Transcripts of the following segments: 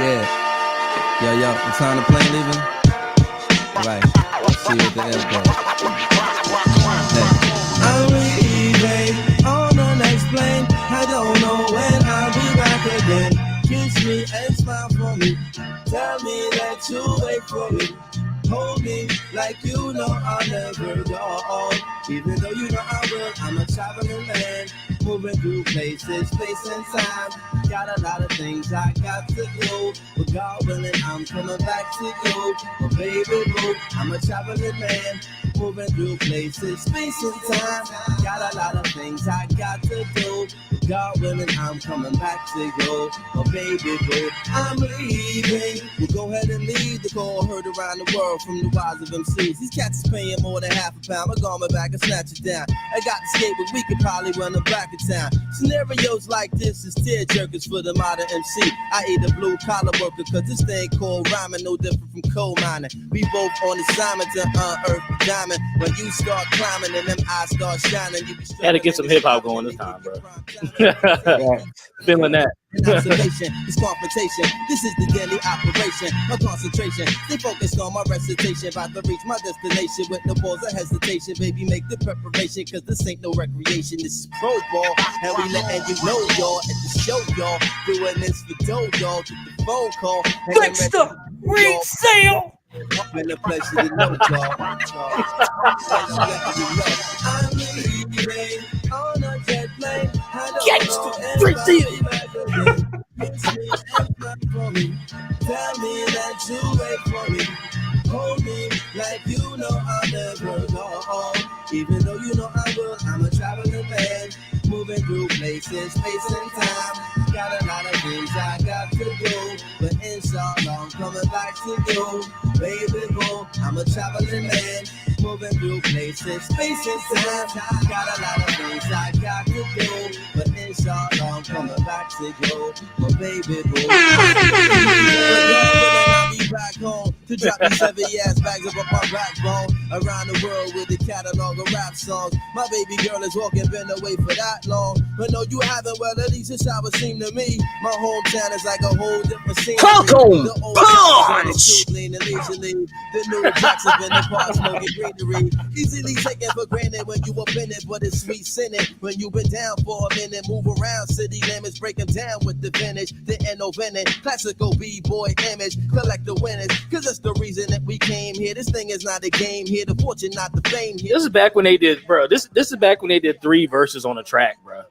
Yeah. Yo, the time to plane leaving? Right. Let's see what the end goes. Hey. I'm leaving on the next plane. I don't know when I'll be back again. Kiss me and smile for me. Tell me that you wait for me. Hold me like you know I'll never go. Even though you know I will, I'm a traveling man. Moving through places, space and time. Got a lot of things I got to do. But God willing, I'm coming back to you. But baby boo, I'm a traveling man. Moving through places, space and time. Got a lot of things I got to do. But God willing, I'm coming back to you. But baby boo, I'm leaving. We'll go ahead and leave the call heard around the world from the wise of MCs. These cats is paying more than half a pound. I'm going back and snatch it down. I got the skate, but we could probably run them back in town. Scenarios like this is tear jerkers for the modern MC. I eat a blue collar worker, cause this thing called rhyming no different from coal mining. We both on assignment to unearth the diamond. When you start climbing and them eyes start shining, you be had to get some hip hop going this time, bro. Feeling that. Observation, it's confrontation. This is the daily operation. My concentration, stay focused on my recitation. About to reach my destination with no pause or hesitation. Baby, make the preparation, cause this ain't no recreation. This is pro ball, and we letting you know, y'all, at the show, y'all. Doing this for dough, y'all. Get the phone call. Fix the resale. Been a pleasure to know, y'all. I'm leaving on a jet plane. Tell me that you wait for me. Hold me like you know I'll never go. Even though you know I will, I'm a traveling man. Moving through places, space and time. Got a lot of things I got to do. But inshallah, I'm coming back to you. Baby boo, I'm a traveling man. Moving through places, space and time. Got a lot of things I got to do. But inshallah, I'm coming back to you. My baby boo. I'll be back home to drop these heavy ass bags up my backbone. Around the world with the catalog of rap songs. My baby girl is walking, been away for that long. But no, you haven't, well, at least it's how it seemed to me. My hometown is like a whole different scene. Coco Punch! The new jacks up in the park, smoking greenery. Easily taken for granted when you up in it, but it's sweet sinning. When you been down for a minute, move around city limits, break them down with the vintage. The N.O. Bennett, classical B-boy image, collect the winners, cause that's the reason that we came here. This thing is not a game here, the fortune, not the fame here. This is back when they did, bro. This is back when they did 3 verses on a track, bro.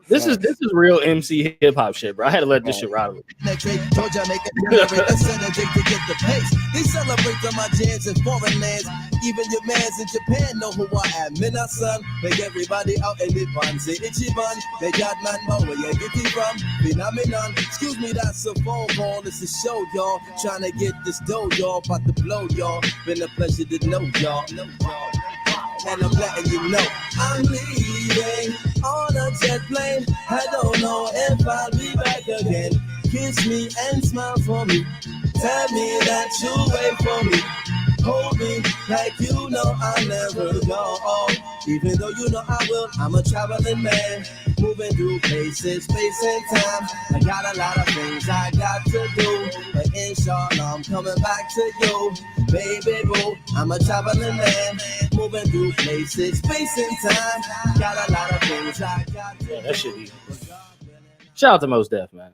This is real MC hip hop shit, bro. I had to let this shit ride. They celebrate my jams in foreign lands. Even your mans in Japan know who I am. Minna son, make everybody out in the bun. Say Ichiban, they got man know where you get it from. Phenomenon, excuse me, that's a phone call. It's a show, y'all. Trying to get this dough, y'all. About to blow, y'all. Been a pleasure to know, y'all. And I'm letting you know I'm leaving on a jet plane. I don't know if I'll be back again. Kiss me and smile for me. Tell me that you wait for me. Hold me like you know I'll never go. Even though you know I will, I'm a traveling man. Moving through places, space and time. I got a lot of things I got to do. But inshallah, I'm coming back to you. Baby boo, I'm a traveling man. Moving through places, space and time. Got a lot of things I got to do. That shit easy. Shout out to Mos Def, man.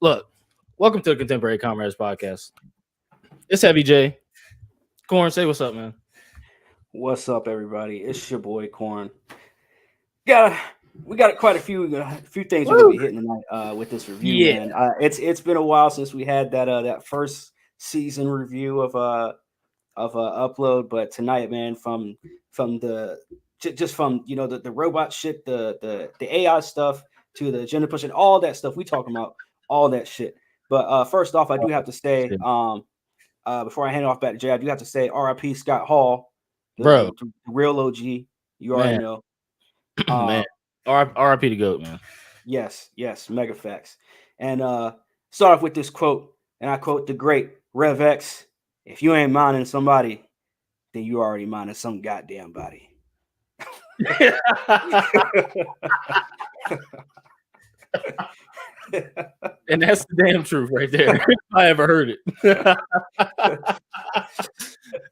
Look, welcome to the Contemporary Comrades Podcast. It's Heavy J. Corn, say what's up, man. What's up, everybody? It's your boy Corn. We got quite a few things we're gonna be hitting tonight with this review. Yeah. Man. It's been a while since we had that first season review of Upload, but tonight, man, from the robot shit, the AI stuff to the gender pushing, all that stuff we talking about, all that shit. But first off, I do have to say, before I hand it off back to Jay, I do have to say R.I.P. Scott Hall, the real OG. You already know. Man, R.I.P. to GOAT, man. Yes, mega facts. And start off with this quote, and I quote the great Rev X: "If you ain't minding somebody, then you already minding some goddamn body." And that's the damn truth right there. If I ever heard it.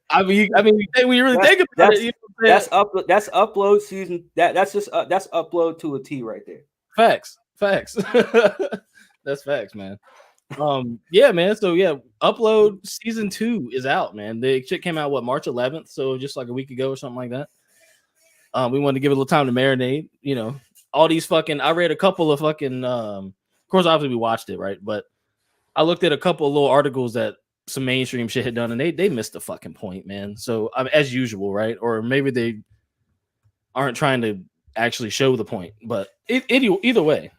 I mean, when you really think about it, you know that's upload season. That's upload to a T right there. Facts. That's facts, man. Yeah, man. So yeah, Upload season 2 is out, man. The shit came out March 11th, so just like a week ago or something like that. We wanted to give it a little time to marinate. You know, all these fucking. I read a couple of fucking. Of course, obviously we watched it, right? But I looked at a couple of little articles that some mainstream shit had done, and they missed the fucking point, man. So as usual, right? Or maybe they aren't trying to actually show the point. But either way,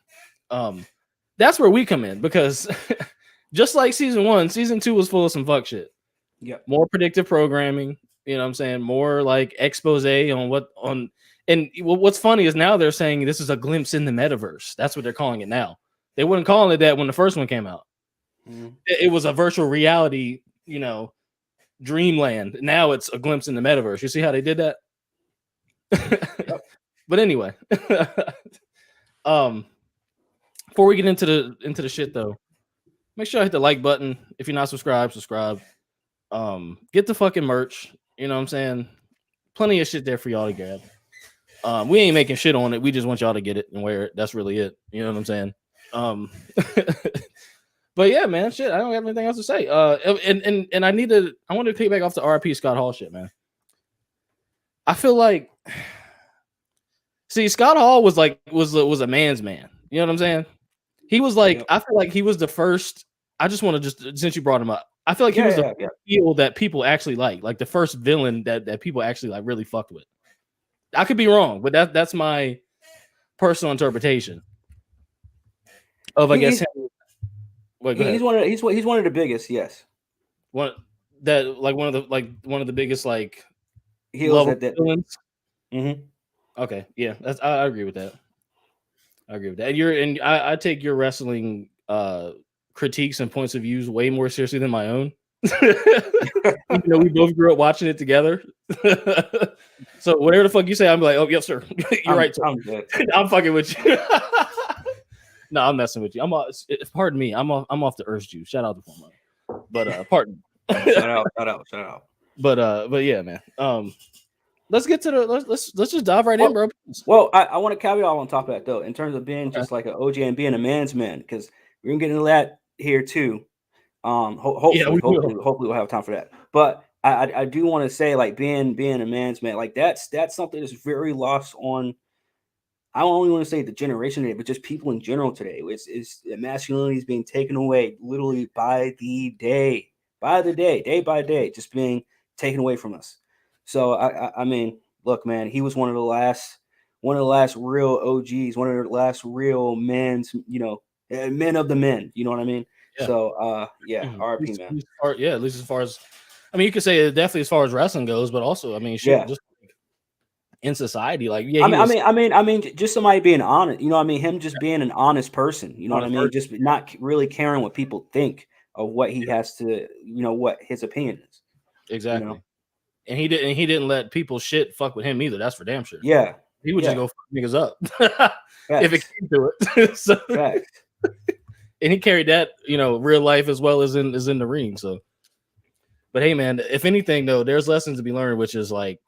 that's where we come in, because just like season 1, season 2 was full of some fuck shit. Yep. More predictive programming. You know what I'm saying? More like expose on what's funny is now they're saying this is a glimpse in the metaverse. That's what they're calling it now. They weren't calling it that when the first one came out. Mm-hmm. It was a virtual reality, you know, dreamland. Now it's a glimpse in the metaverse. You see how they did that? Yep. But anyway, before we get into the shit though, make sure I hit the like button. If you're not subscribed, subscribe. Get the fucking merch. You know what I'm saying? Plenty of shit there for y'all to grab. We ain't making shit on it. We just want y'all to get it and wear it. That's really it. You know what I'm saying? But yeah, man, shit. I don't have anything else to say. And I want to pick back off the RP Scott Hall shit, man. I feel like, see, Scott Hall was a man's man. You know what I'm saying? He was like, yep. I feel like he was the first. I just want to since you brought him up, I feel like he was the heel that people actually like the first villain that people actually like really fucked with. I could be wrong, but that's my personal interpretation of He's one of the biggest, yes. One of the biggest like heels villains. Mm-hmm. Okay, yeah, I agree with that. And I take your wrestling critiques and points of views way more seriously than my own. Even though we both grew up watching it together. So whatever the fuck you say, I'm like, oh, yes, sir. You're right. I'm fucking with you. No, I'm messing with you. Pardon me. I'm off the Earth Juice. Shout out to Formo. But pardon. Shout out. But yeah, man. Let's get to let's just dive right in, bro. Well, I want to caveat on top of that though, in terms of being just like an OG and being a man's man, because we're gonna get into that here too. Hopefully we'll have time for that. But I do want to say, like, being a man's man, like that's something that's very lost on. I don't only want to say the generation today, but just people in general today. It's masculinity is being taken away literally by the day, day by day, just being taken away from us. So I mean, look, man, he was one of the last real OGs, one of the last real men's, men of the men. You know what I mean? Yeah. So RP, man. At least as far as, I mean, you could say definitely as far as wrestling goes, but also, I mean, just in society, like, yeah. I mean, just somebody being honest. You know what I mean? Him just being an honest person. You know what I mean? Just not really caring what people think of what he has to, what his opinion is. Exactly. And he didn't let people fuck with him either. That's for damn sure. Yeah. He would just go fuck niggas up if it came to it. So, and he carried that, real life as well as in the ring. So, but hey, man, if anything though, there's lessons to be learned, which is like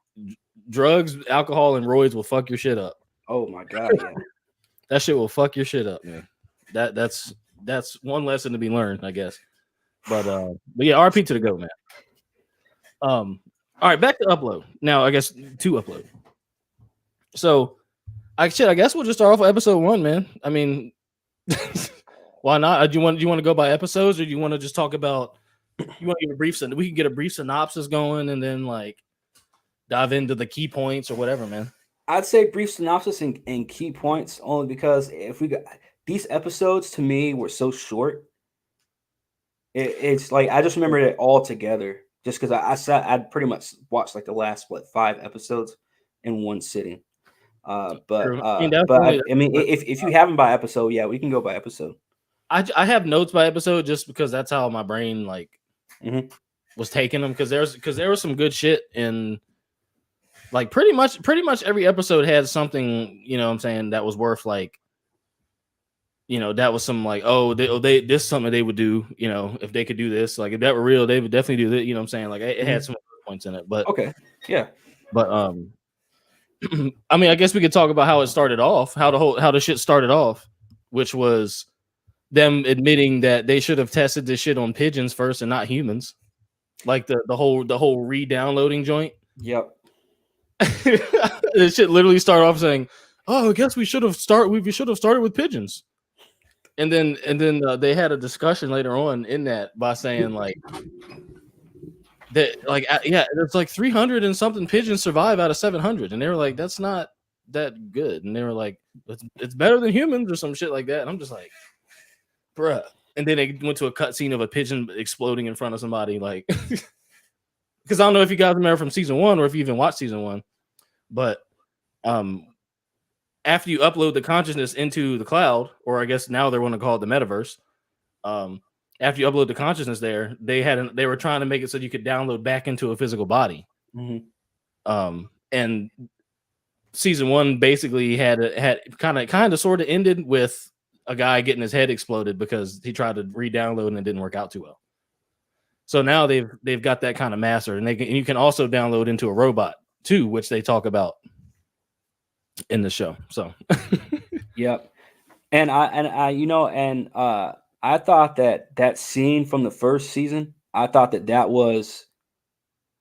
drugs, alcohol, and roids will fuck your shit up. Oh my god, yeah. That shit will fuck your shit up, man. That's one lesson to be learned, I guess. But yeah, RP to the go, man. All right, back to Upload. Now, I guess to Upload. So, I guess we'll just start off with episode 1, man. I mean, why not? Do you want to go by episodes, or do you want to just talk about? You want to give a brief? We can get a brief synopsis going, and then like dive into the key points or whatever, man. I'd say brief synopsis and key points, only because if we got these episodes, to me were so short. It's like I just remembered it all together. Just because I'd pretty much watched like the last 5 episodes in one sitting. But if you have them by episode, yeah, we can go by episode. I have notes by episode just because that's how my brain was taking them, because there was some good shit in like pretty much every episode had something, what I'm saying, that was worth like that was some like, they this is something they would do, if they could do this. Like if that were real, they would definitely do that. You know what I'm saying? Like it had some points in it, but okay, yeah. But I mean, I guess we could talk about how it started off, how the shit started off, which was them admitting that they should have tested this shit on pigeons first and not humans. Like the whole re-downloading joint. Yep. This shit literally started off saying, "Oh, I guess we should have started with pigeons." And then they had a discussion later on in that by saying like that, like, yeah, it's like 300 and something pigeons survive out of 700, and they were like, "That's not that good," and they were like, "It's better than humans" or some shit like that. And I'm just like, bruh. And then they went to a cutscene of a pigeon exploding in front of somebody, like, because I don't know if you guys remember from season 1 or if you even watched season 1, but after you upload the consciousness into the cloud, or I guess now they want to call it the metaverse, after you upload the consciousness there, they were trying to make it so you could download back into a physical body. Mm-hmm. And season 1 basically had kind of sort of ended with a guy getting his head exploded because he tried to re-download and it didn't work out too well. So now they've got that kind of mastered, and you can also download into a robot too, which they talk about in the show. So yep. And I thought that scene from the first season, I thought that was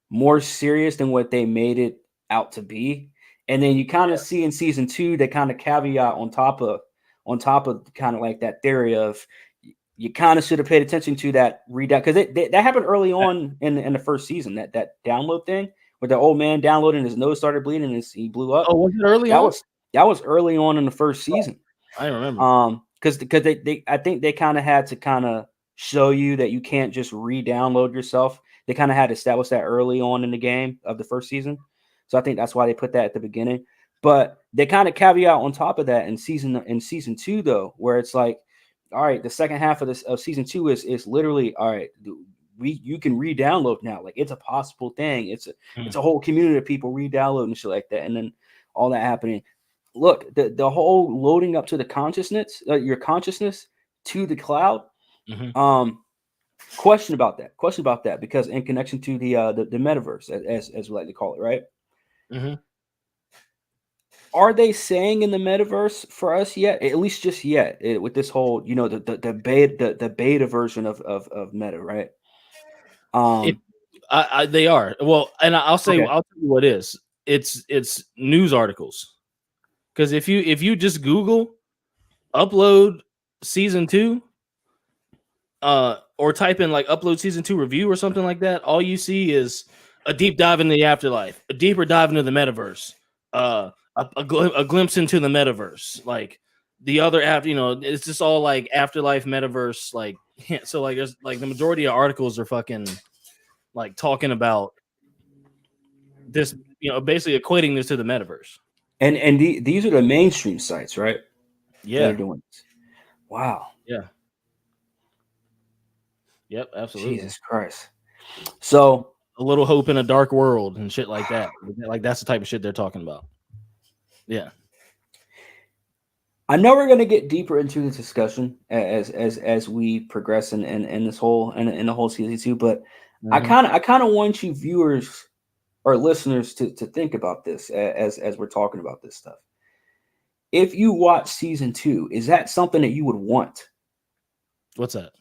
more serious than what they made it out to be. And then you kind of see in season 2, they kind of caveat on top of kind of like that theory of you kind of should have paid attention to that readout, because that happened early on in the first season, that download thing where the old man downloaded and his nose started bleeding and he blew up. Oh, was it early on? That was early on in the first season. I remember. Because I think they kind of had to kind of show you that you can't just re-download yourself. They kind of had to establish that early on in the game of the first season. So I think that's why they put that at the beginning. But they kind of caveat on top of that in season 2, though, where it's like, all right, the second half of season 2 is literally, all right, you can re-download now. Like, it's a possible thing. It's a whole community of people re-downloading shit like that, and then all that happening. Look, the whole loading up to the consciousness, your consciousness to the cloud. Mm-hmm. Question about that, because in connection to the metaverse, as we like to call it, right? Mm-hmm. Are they saying in the metaverse for us yet? At least just yet, with this whole, the beta version of Meta, right? They are. Well, and I'll say, okay. I'll tell you what it is. It's news articles. Because if you just Google upload season 2, or type in like upload season 2 review or something like that, all you see is a deep dive into the afterlife, a deeper dive into the metaverse, a glimpse into the metaverse, like the other after, it's just all like afterlife, metaverse, like, so like there's like the majority of articles are fucking like talking about this, basically equating this to the metaverse. And these are the mainstream sites, right? Yeah, they're doing this. Wow. Yeah. Yep, absolutely. Jesus Christ. So a little hope in a dark world and shit like that. Like that's the type of shit they're talking about. Yeah. I know we're going to get deeper into the discussion as we progress in this whole in the whole season 2, but I kind of want you viewers or listeners to think about this as we're talking about this stuff. If you watch season 2, is that something that you would want? What's that?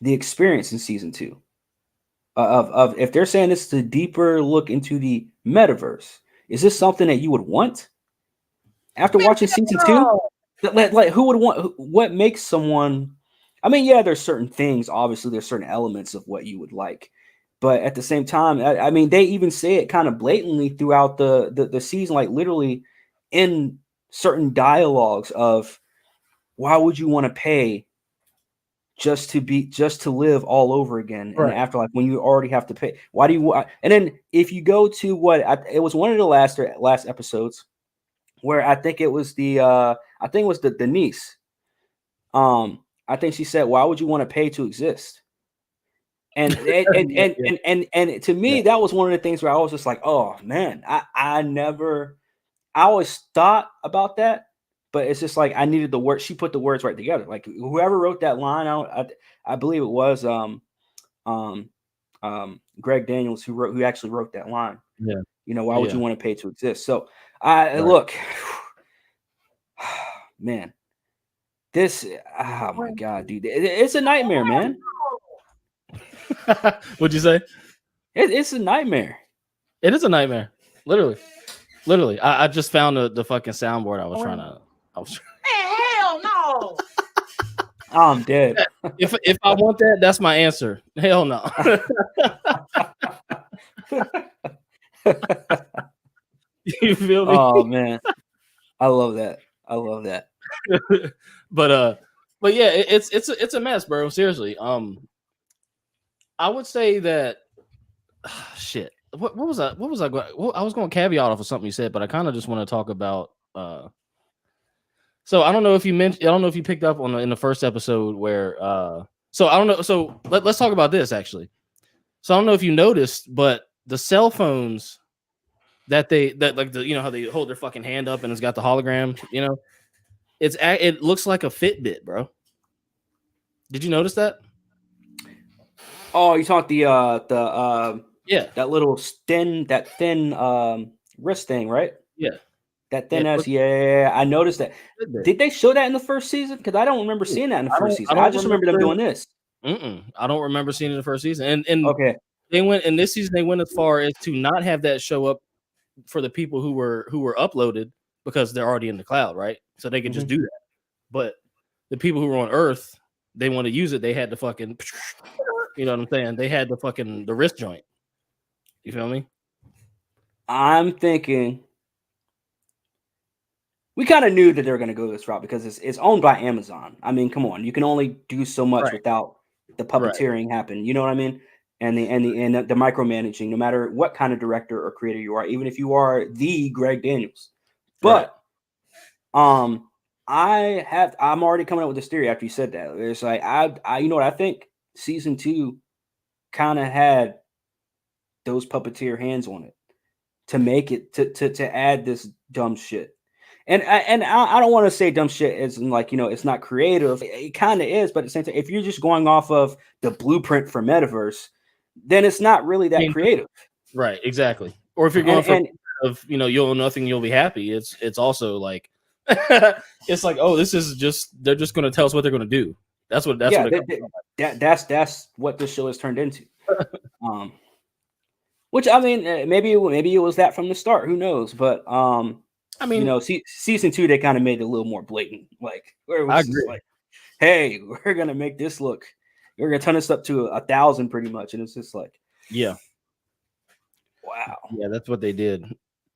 The experience in season 2 of if they're saying this is a deeper look into the metaverse, is this something that you would want after watching season 2? Like who would want? What makes someone? I mean, yeah, there's certain things. Obviously, there's certain elements of what you would like, but at the same time, I mean, they even say it kind of blatantly throughout the season, like literally in certain dialogues of why would you want to pay just to live all over again in the afterlife when you already have to pay? Why do you? And then if you go to it was one of the last episodes where I think it was the niece. I think she said, "Why would you want to pay to exist?" And to me, that was one of the things where I was just like, "Oh man, I always thought about that, but it's just like I needed the word. She put the words right together. Like whoever wrote that line out, I believe it was Greg Daniels who actually wrote that line. Yeah. Why would Yeah. you want to pay to exist? So I Right. look, man, this, oh my God, dude, it's a nightmare, man. What'd you say? It's a nightmare. It is a nightmare. Literally. I just found the fucking soundboard. I was trying to. Hell no. I'm dead. If I want that, that's my answer. Hell no. You feel me? Oh man, I love that. But yeah, it's a mess, bro. Seriously. I would say that shit. What was I going? I was going to caveat off of something you said, but I kind of just want to talk about. So I don't know if you mentioned. I don't know if you picked up on in the first episode where. So I don't know. So let's talk about this actually. So I don't know if you noticed, but the cell phones that like how they hold their fucking hand up and it's got the hologram. It looks like a Fitbit, bro. Did you notice that? Oh, you talk the Yeah, that little thin wrist thing, right? yeah. That thin Yeah, ass. Yeah, I noticed that. Fitbit. Did they show that in the first season? Because I don't remember seeing that in the I first don't- season. I I don't just remember them remember- doing this. I don't remember seeing it in the first season, and Okay. they went in this season. They went as far as to not have that show up for the people who were uploaded because they're already in the cloud, right? So they could just do that. But the people who were on Earth, they want to use it. They had to fucking, you know what I'm saying? They had the wrist joint. You feel me? I'm thinking we kind of knew that they were going to go this route because it's owned by Amazon. I mean, come on, you can only do so much Right. without the puppeteering happen. You know what I mean? And the micromanaging, no matter what kind of director or creator you are, even if you are the Greg Daniels. But I'm already coming up with this theory after you said that. It's like I you know what I think? Season 2 kind of had those puppeteer hands on it to make it to add this dumb shit. And I don't want to say dumb shit as in like, it's not creative. It kind of is, but at the same time, if you're just going off of the blueprint for Metaverse, then it's not really that creative. Right, exactly. Or if you're going you'll own nothing, you'll be happy. It's also like it's like, oh, this is just they're just going to tell us what they're going to do. That's what that's what this show has turned into. Which I mean, maybe it was that from the start. Who knows? But I mean, season 2 they kind of made it a little more blatant. Like, where it was just like, hey, we're gonna make this look. We're gonna turn this up to 1,000 pretty much, and it's just like, yeah, wow, yeah, that's what they did.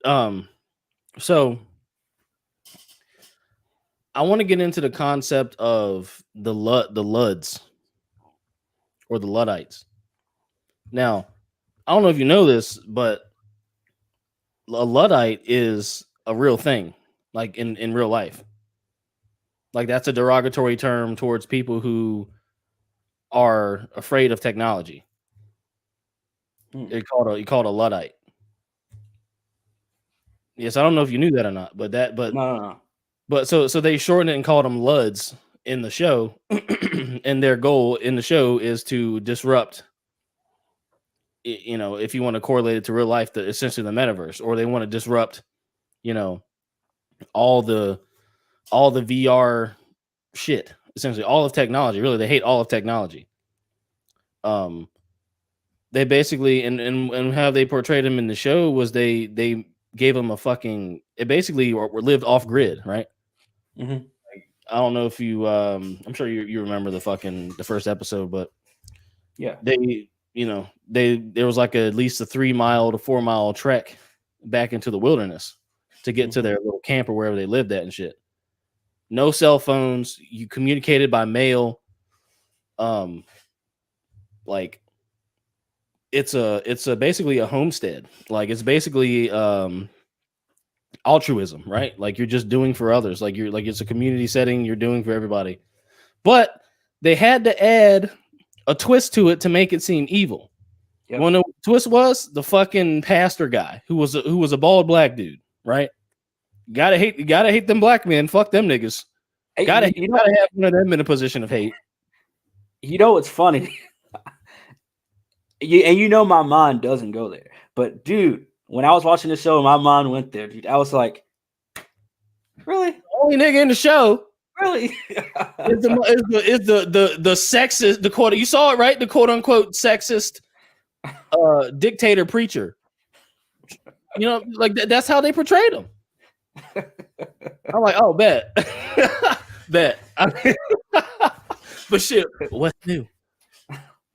So I want to get into the concept of the Ludds or the Luddites. Now, I don't know if you know this, but a Luddite is a real thing, like in real life. Like that's a derogatory term towards people who are afraid of technology. You called a Luddite. Yes, I don't know if you knew that or not, but no. But so they shortened it and called them Ludds in the show, and their goal in the show is to disrupt. If you want to correlate it to real life, essentially the metaverse, or they want to disrupt, all the VR shit, essentially all of technology. Really, they hate all of technology. They basically and how they portrayed him in the show was they gave him a fucking. It basically lived off grid, right? Mm-hmm. Like, I don't know if you. I'm sure you remember the first episode, but yeah, there was like at least a 3 mile to 4 mile trek back into the wilderness to get to their little camp or wherever they lived at and shit. No cell phones. You communicated by mail. Like it's basically a homestead. Like it's basically altruism, right? Like you're just doing for others. Like it's a community setting. You're doing for everybody. But they had to add a twist to it to make it seem evil. Yep. When the twist was the fucking pastor guy who was a bald black dude, right? gotta hate them black men. Fuck them niggas. Hey, Gotta you know, have one of them in a position of hate. you know what's funny? You know my mind doesn't go there. But dude, when I was watching the show, my mind went there, dude. I was like, really? Only nigga in the show Really? is the sexist, the quote, you saw it, right? The quote unquote sexist dictator preacher. You know, like that's how they portrayed him. I'm like, oh, bet. Bet. But shit, what's new?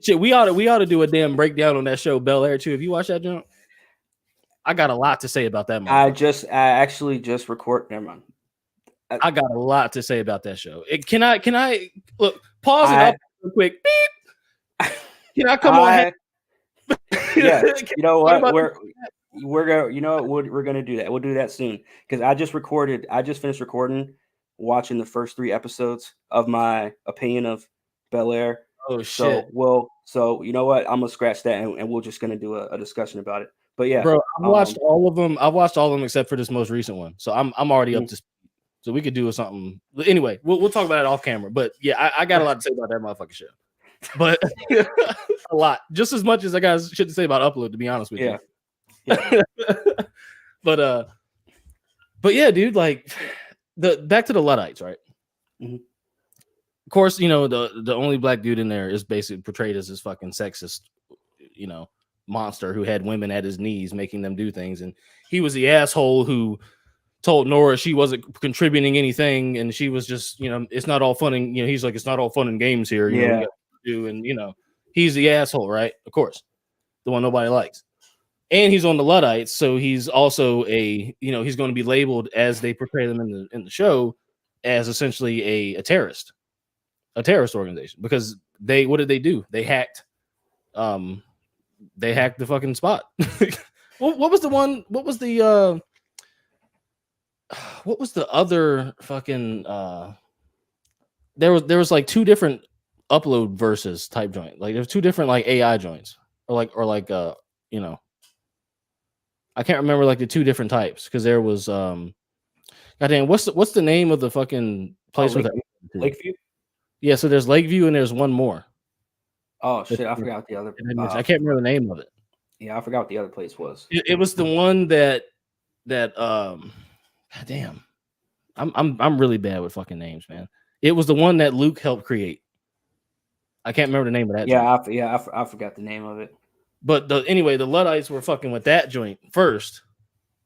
Shit, we ought to do a damn breakdown on that show, Bel Air, too. Have you watched that junk? I got a lot to say about that movie. I actually just record. Never mind. I got a lot to say about that show. Can I look? Pause it up real quick. Beep. Can I come on? Yeah. You know what? We're gonna do that. We'll do that soon because I just finished recording, watching the first 3 episodes of my opinion of Bel Air. Oh shit! So you know what? I'm gonna scratch that and we're just gonna do a discussion about it. But yeah, bro, I've watched all of them. I've watched all of them except for this most recent one. So I'm already up to speed. So we could do something. Anyway, we'll talk about it off camera. But yeah, I got a lot to say about that motherfucking show. But a lot, just as much as I got shit to say about Upload. To be honest with you. Yeah. But yeah, dude. Like back to the Luddites, right? Mm-hmm. Of course, you know the only black dude in there is basically portrayed as this fucking sexist, you know, monster who had women at his knees, making them do things, and he was the asshole who told Nora she wasn't contributing anything, and she was just, you know, it's not all fun and, you know, he's like, it's not all fun and games here. You know, do, and you know, he's the asshole, right? Of course, the one nobody likes, and he's on the Luddites, so he's also a, you know, he's going to be labeled as they portray them in the show as essentially a terrorist organization because what did they do? They hacked the fucking spot. What was the one? What was the other fucking there was like 2 different Upload versus type joint. Like there's 2 different like AI joints or like you know, I can't remember like the 2 different types because there was goddamn, what's the name of the fucking place with Lakeview? Yeah, so there's Lakeview and there's one more. Oh shit, I forgot the other. I can't remember the name of it. Yeah, I forgot what the other place was. It was the one that goddamn, I'm really bad with fucking names, man. It was the one that Luke helped create. I can't remember the name of that. I forgot the name of it. But anyway, the Luddites were fucking with that joint first,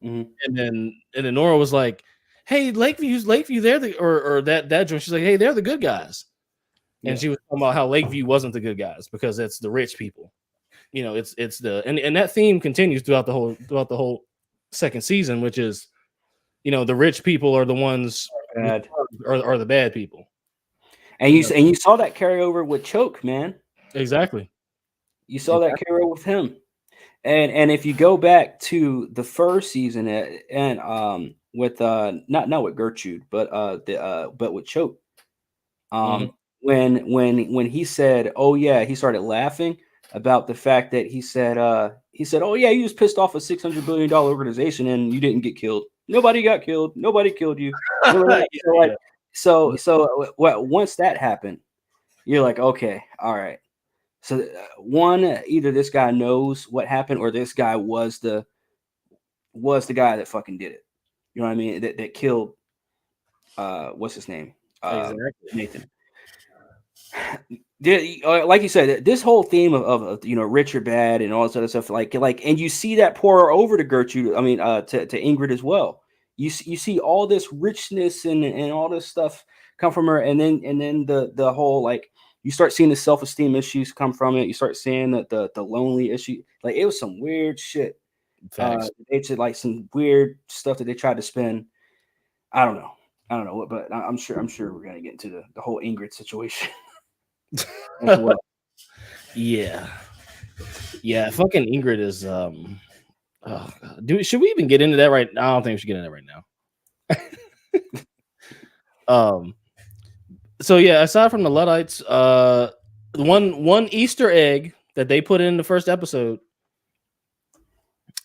and then Nora was like, "Hey, Lakeview, they're the or that joint." She's like, "Hey, they're the good guys," and she was talking about how Lakeview wasn't the good guys because it's the rich people. You know, it's the and that theme continues throughout the whole second season, which is, you know, the rich people are the ones bad, are the bad people. And you saw that carry over with Choke, man. Exactly. You saw that carry over with him. And if you go back to the first season and with not with Gertrude, but with Choke. When he said, "Oh yeah," he started laughing about the fact that he said, "Oh yeah, you just pissed off a $600 billion organization and you didn't get killed. Nobody got killed. Nobody killed you." So once that happened, you're like, okay, all right. So either this guy knows what happened or this guy was the guy that fucking did it. You know what I mean? That killed what's his name? Nathan. Like you said, this whole theme of you know, rich or bad and all this other stuff, like and you see that pour over to Gertrude. I mean, to Ingrid as well. You see all this richness and all this stuff come from her, and then the whole, like, you start seeing the self-esteem issues come from it. You start seeing the lonely issue. Like, it was some weird shit. They did like some weird stuff that they tried to spin. I don't know what, but I'm sure we're gonna get into the whole Ingrid situation as well. Yeah. Fucking Ingrid is oh God. Should we even get into that right now? I don't think we should get into that right now. So yeah, aside from the Luddites, one Easter egg that they put in the first episode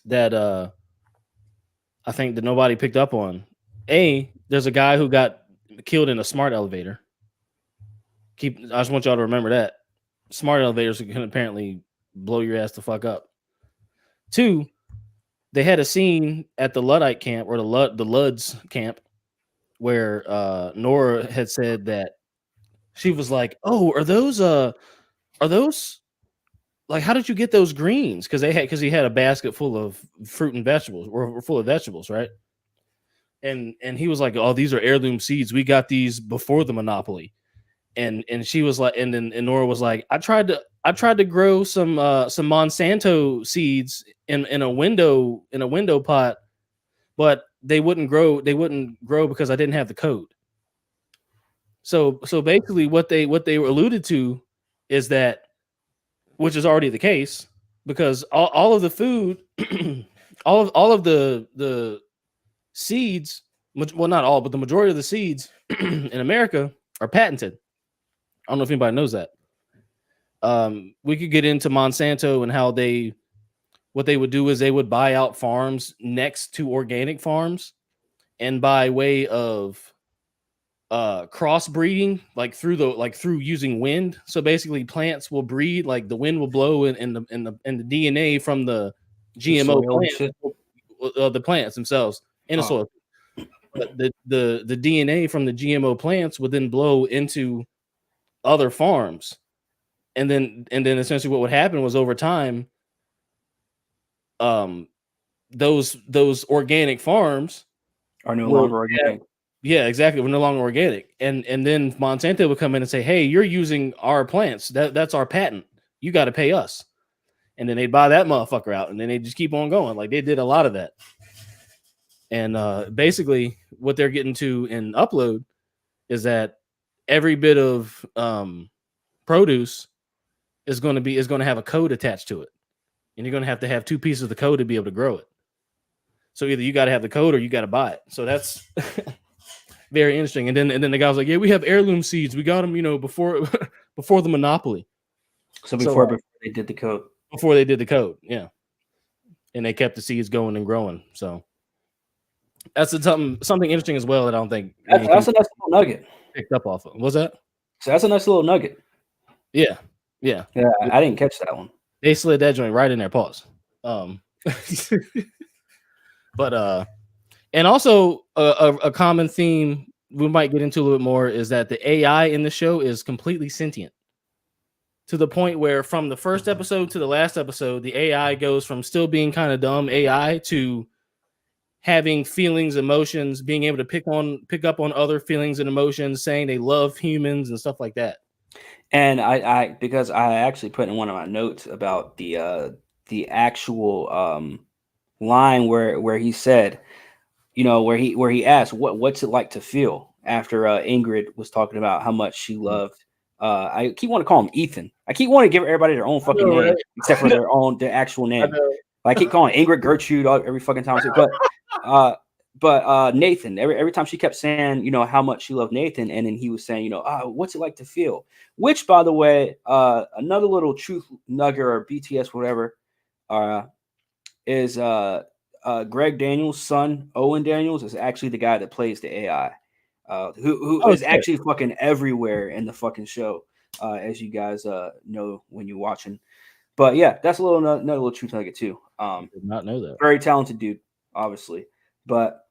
that I think that nobody picked up on there's a guy who got killed in a smart elevator. I just want y'all to remember that. Smart elevators can apparently blow your ass the fuck up. 2, they had a scene at the Luddite camp or the Ludds camp where Nora had said that she was like, "Oh, are those like how did you get those greens?" Because he had a basket full of fruit and vegetables or full of vegetables, right? And he was like, "Oh, these are heirloom seeds. We got these before the monopoly." And she was like, and Nora was like, I tried to grow some Monsanto seeds in a window pot, but they wouldn't grow because I didn't have the code. So basically what they alluded to is that, which is already the case, because all of the food, all of the seeds, well, not all, but the majority of the seeds in America are patented. I don't know if anybody knows that. We could get into Monsanto and how what they would do is they would buy out farms next to organic farms, and by way of crossbreeding, through using wind. So basically, plants will breed, like the wind will blow, and the DNA from the GMO plants, the plants themselves in the soil. But the DNA from the GMO plants would then blow into other farms, and then essentially what would happen was over time, those organic farms are no longer organic. Yeah, exactly. We're no longer organic, and then Monsanto would come in and say, "Hey, you're using our plants. That's our patent. You got to pay us." And then they'd buy that motherfucker out, and then they just keep on going. Like they did a lot of that. And basically, what they're getting to in Upload is that every bit of produce is going to have a code attached to it, and you're going to have 2 pieces of the code to be able to grow it. So either you got to have the code or you got to buy it. So that's very interesting. And then the guy was like, "Yeah, we have heirloom seeds. We got them, before the monopoly." So before they did the code. Before they did the code, yeah. And they kept the seeds going and growing. So that's something interesting as well that I don't think that's a nice little nugget. Picked up off of. Was that? So that's a nice little nugget. Yeah. I didn't catch that one. They slid that joint right in their paws. But and also a common theme we might get into a little bit more is that the AI in the show is completely sentient, to the point where from the first episode to the last episode, the AI goes from still being kind of dumb AI to having feelings, emotions, being able to pick up on other feelings and emotions, saying they love humans and stuff like that. And I because I actually put in one of my notes about the actual line where he said, where he asked what's it like to feel after Ingrid was talking about how much she loved. I keep wanting to call him Ethan. I keep wanting to give everybody their own fucking name, right? Except for their actual name. I keep calling Ingrid Gertrude every fucking time. But Nathan, every time she kept saying, how much she loved Nathan, and then he was saying, what's it like to feel? Which, by the way, another little truth nugget or BTS whatever, is Greg Daniels' son, Owen Daniels, is actually the guy that plays the AI, who is actually fucking everywhere in the fucking show, as you guys know when you're watching. But yeah, that's another little truth nugget too. Did not know that. Very talented dude, obviously. But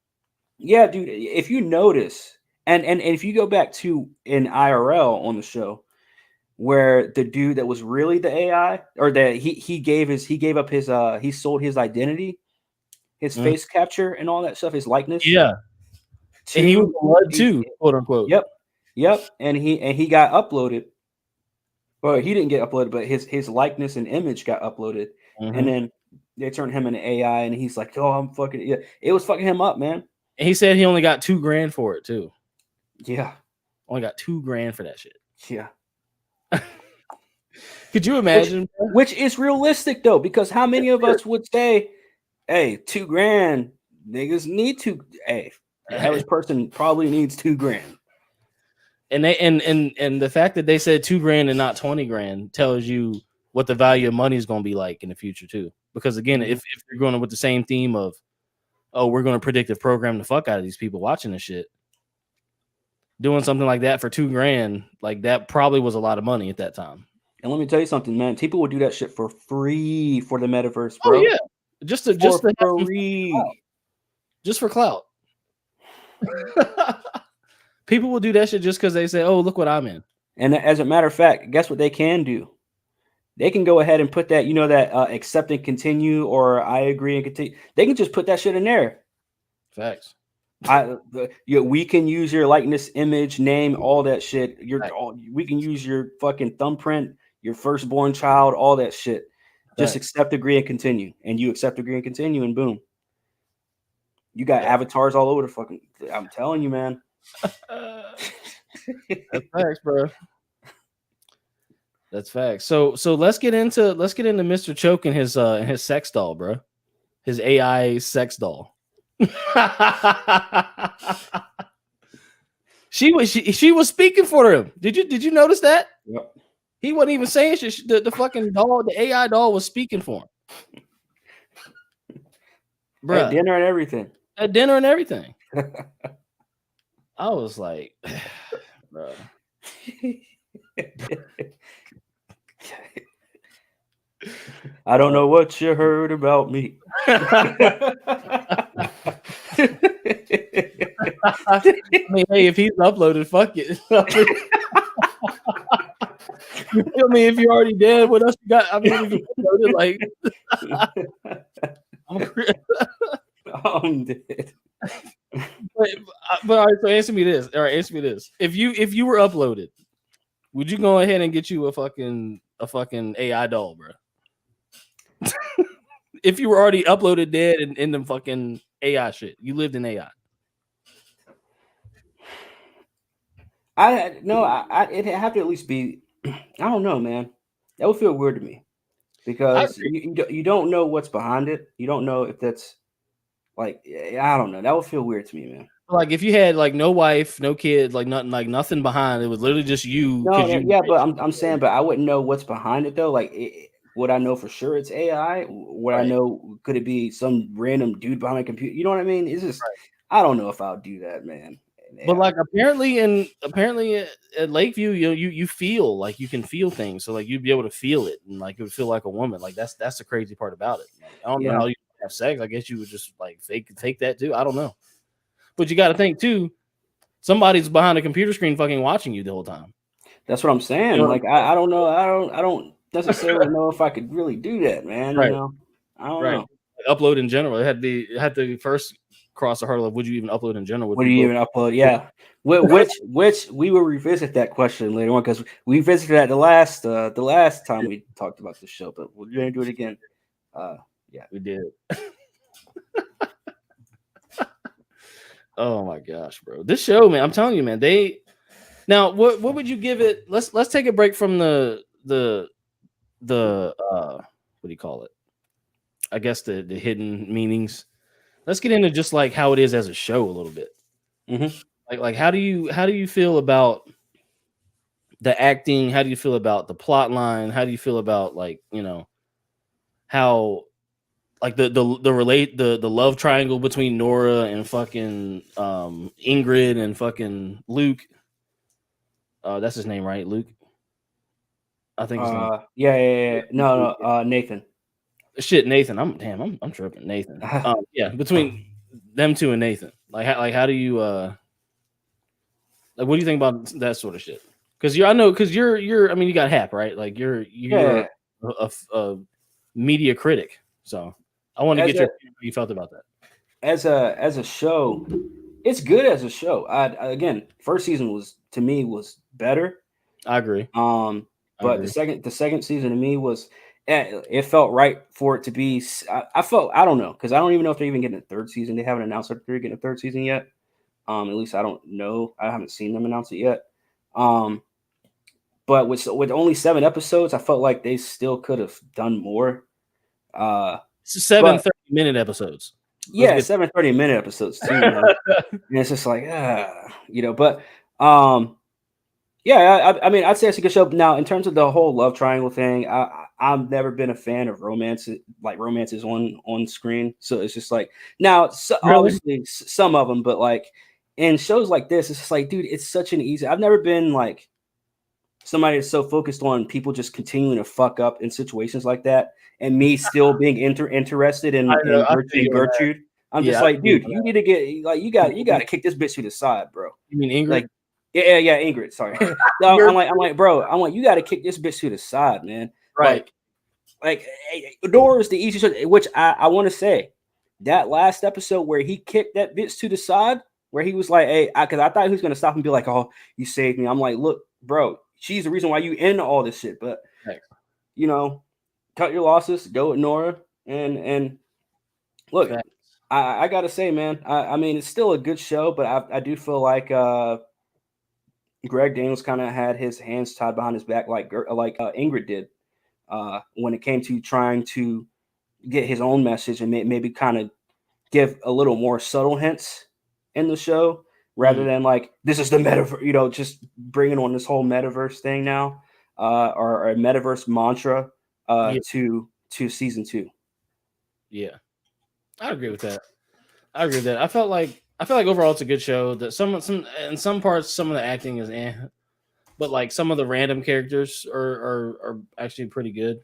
yeah, dude, if you notice, and if you go back to in IRL on the show, where the dude that was really the AI, or that he gave up his he sold his identity, his face capture and all that stuff, his likeness. Yeah. And he was blood too, quote unquote. Yep. And he got uploaded. Well, he didn't get uploaded, but his likeness and image got uploaded. Mm-hmm. And then they turned him into AI, and he's like, "Oh, I'm fucking yeah." It was fucking him up, man. And he said he only got $2,000 for it too. Yeah, only got $2,000 for that shit. Yeah. Could you imagine? Which is realistic though, because how many of us would say, "Hey, $2,000, niggas need to." Hey, the average person probably needs $2,000. And they and the fact that they said $2,000 and not $20,000 tells you what the value of money is going to be like in the future too. Because again, if you're going with the same theme of oh, we're going to predictive program the fuck out of these people watching this shit. Doing something like that for $2,000, like that probably was a lot of money at that time. And let me tell you something, man. People will do that shit for free for the metaverse, bro. Oh yeah, just to for have free, just for clout. People will do that shit just because they say, "Oh, look what I'm in." And as a matter of fact, guess what they can do? They can go ahead and put that, you know, that accept and continue, or I agree and continue. They can just put that shit in there. Facts. We can use your likeness, image, name, all that shit. We can use your fucking thumbprint, your firstborn child, all that shit. Just accept, agree, and continue. And you accept, agree, and continue, and boom. You got avatars all over the fucking. I'm telling you, man. That's facts, bro. That's facts. So let's get into Mr. Choke and his sex doll, bro. His AI sex doll. She was speaking for him. Did you notice that? Yep. He wasn't even saying shit. The fucking doll, the AI doll was speaking for him. Bruh. At dinner and everything. At dinner and everything. I was like, bro. I don't know what you heard about me. I mean, hey, if he's uploaded, fuck it. You feel me? If you're already dead, what else you got? I mean, if you uploaded, like, I'm dead. But all right, so answer me this. All right, answer me this. If you were uploaded, would you go ahead and get you a fucking AI doll, bro? If you were already uploaded dead and in the fucking AI shit, you lived in AI. It'd have to at least be. I don't know, man. That would feel weird to me because you don't know what's behind it. You don't know if that's like, I don't know. That would feel weird to me, man. Like if you had like no wife, no kid, like nothing behind, it was literally just you. But I'm saying, but I wouldn't know what's behind it though. Like, would I know for sure it's AI? Would I know? Could it be some random dude behind a computer? You know what I mean? It's just, I don't know if I'll do that, man. But like apparently at Lakeview, you feel like you can feel things, so like you'd be able to feel it, and like it would feel like a woman. Like that's the crazy part about it. Like, I don't know how you have sex. I guess you would just like fake that too. I don't know, but you got to think too. Somebody's behind a computer screen, fucking watching you the whole time. That's what I'm saying. You know, like I don't know. I don't necessarily know if I could really do that, man. Right. You know, I don't know. Upload in general, it had the first cross the hurdle of would you even upload in general? Would you even upload? Yeah. Which we will revisit that question later on because we visited that the last time we talked about the show, but we're gonna do it again. Yeah, we did. Oh my gosh, bro! This show, man, I'm telling you, man. What would you give it? Let's take a break from the what do you call it? I guess the hidden meanings. Let's get into just like how it is as a show a little bit. Mm-hmm. Like how do you feel about the acting? How do you feel about the plot line? How do you feel about like, you know, how like the love triangle between Nora and fucking Ingrid and fucking Luke? That's his name, right? Luke. I think. Yeah. No, Nathan. Shit, Nathan. I'm tripping. Nathan. Yeah, between them two and Nathan. Like how do you like what do you think about that sort of shit? Because you're I mean you got Hap, right? Like you're a media critic. So I want to get your opinion, how you felt about that. As a show, it's good as a show. Again, first season was better. I agree. But the second season to me was, it felt right for it to be. I don't know, because I don't even know if they're even getting a third season. They haven't announced that they're getting a third season yet. At least I don't know. I haven't seen them announce it yet. But with only 7 episodes, I felt like they still could have done more. 7 30-minute episodes. Yeah, 7 30-minute episodes too. And it's just like, but yeah, I mean, I'd say it's a good show. Now, in terms of the whole love triangle thing, I I've never been a fan of romances on screen. So it's just like now, Really? obviously some of them, but like in shows like this, it's just like, dude, it's such an easy. I've never been like somebody that's so focused on people just continuing to fuck up in situations like that, and me still being interested in, I know, I feel in you on that. Gertrude. I'm Yeah, just I like, feel you dude, on you need to get like you got to kick this bitch to the side, bro. You mean Ingrid? Like, yeah, Ingrid. Sorry, no, I'm like, bro, I'm like, you got to kick this bitch to the side, man. Right. Like Nora is the easiest, which I want to say that last episode where he kicked that bitch to the side, where he was like, hey, because I thought he was gonna stop and be like, oh, you saved me. I'm like, look, bro, she's the reason why you in all this shit, but Thanks. you know, cut your losses, go with Nora, and look, Thanks. I gotta say, man, I mean, it's still a good show, but I do feel like Greg Daniels kind of had his hands tied behind his back, like Ingrid did, when it came to trying to get his own message and maybe kind of give a little more subtle hints in the show rather than like, this is the metaverse, just bringing on this whole metaverse thing now, or a metaverse mantra to season 2. Yeah, I agree with that. I felt like overall it's a good show. That some in some parts some of the acting is but like some of the random characters are actually pretty good.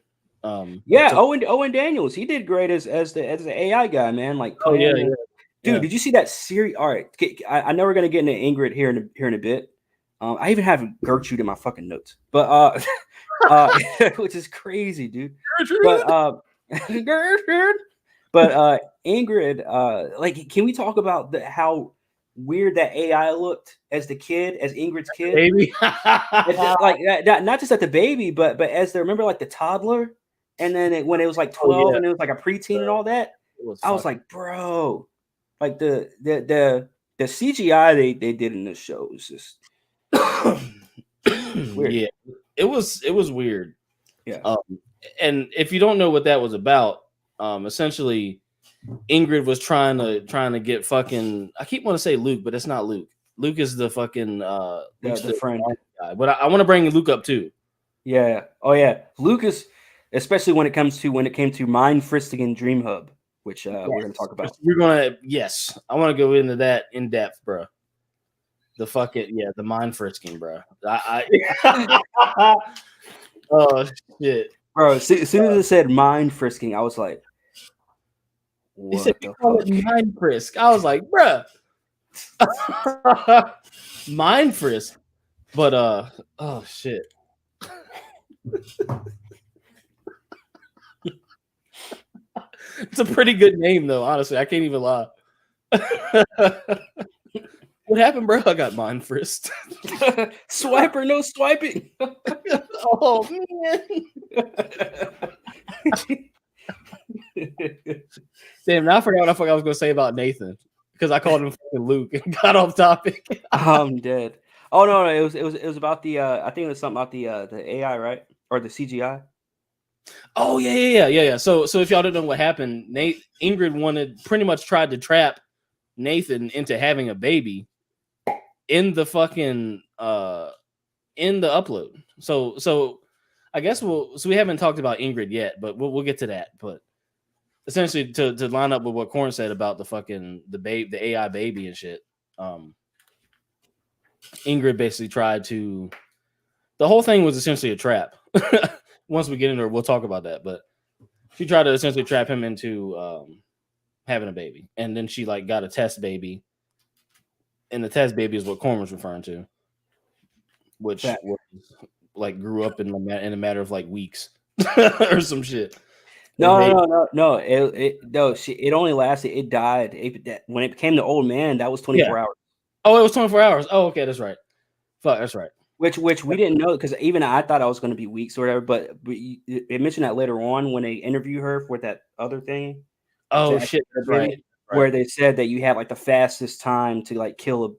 Yeah, Owen Daniels, he did great as the AI guy, man. Like, dude, did you see that series? All right, I know we're gonna get into Ingrid here in a bit. I even have Gertrude in my fucking notes, but which is crazy, dude. But Gertrude. But Ingrid, like, can we talk about how weird that AI looked as Ingrid's kid? Baby. Like not just at the baby, but as remember like the toddler, and then when it was like 12 and it was like a preteen and all that. I was like, bro, like the CGI they did in this show was just weird. Yeah, it was weird. Yeah. And if you don't know what that was about, essentially Ingrid was trying to get fucking, I keep wanting to say Luke, but it's not Luke. Luke is the fucking the friend guy. But I want to bring Luke up too. Yeah. Oh yeah. Luke is, especially when it came to Mind Fristing and Dream Hub, which we're gonna talk about. I want to go into that in depth, bro. The fucking the mind frisking, bro. Oh shit, bro. As soon as it said mind frisking, I was like, what? He said you call it mind frisk. I was like, bro, mind frisk. But oh shit. It's a pretty good name though, honestly. I can't even lie. What happened, bro? I got mind frisked. Swiper, no swiping. Oh man. Damn, now I forgot what I was gonna say about Nathan because I called him fucking Luke and got off topic. I'm dead. Oh no, it was about the I think it was something about the AI, right? Or the CGI. Oh yeah. So if y'all don't know what happened, Ingrid pretty much tried to trap Nathan into having a baby in the fucking in the upload. So I guess we haven't talked about Ingrid yet, but we'll get to that. But essentially to line up with what Corn said about the fucking the AI baby and shit. Ingrid basically tried to, the whole thing was essentially a trap. Once we get into it, we'll talk about that. But she tried to essentially trap him into having a baby, and then she like got a test baby, and the test baby is what Corn was referring to, which was, like grew up in a matter of like weeks or some shit. No. It only lasted. It died when it became the old man. That was 24 hours. Oh, it was 24 hours. Oh, okay, that's right. Fuck, that's right. Which we didn't know, because even I thought I was going to be weeks or whatever. But it mentioned that later on when they interview her for that other thing. Oh shit, that's right. Where they said that you had like the fastest time to like kill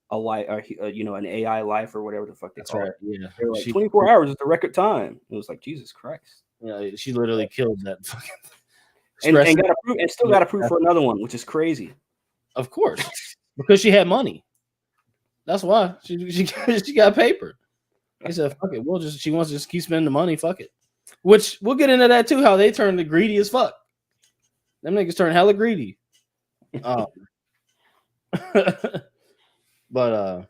a life, or an AI life or whatever the fuck they call it. Yeah, they were like 24 hours is the record time. It was like, Jesus Christ. Yeah, she literally killed that fucking and still got approved for another one, which is crazy. Of course, because she had money. That's why she got paper. He said, "Fuck it, she wants to just keep spending the money. Fuck it." Which we'll get into that too. How they turned to greedy as fuck. Them niggas turn hella greedy. But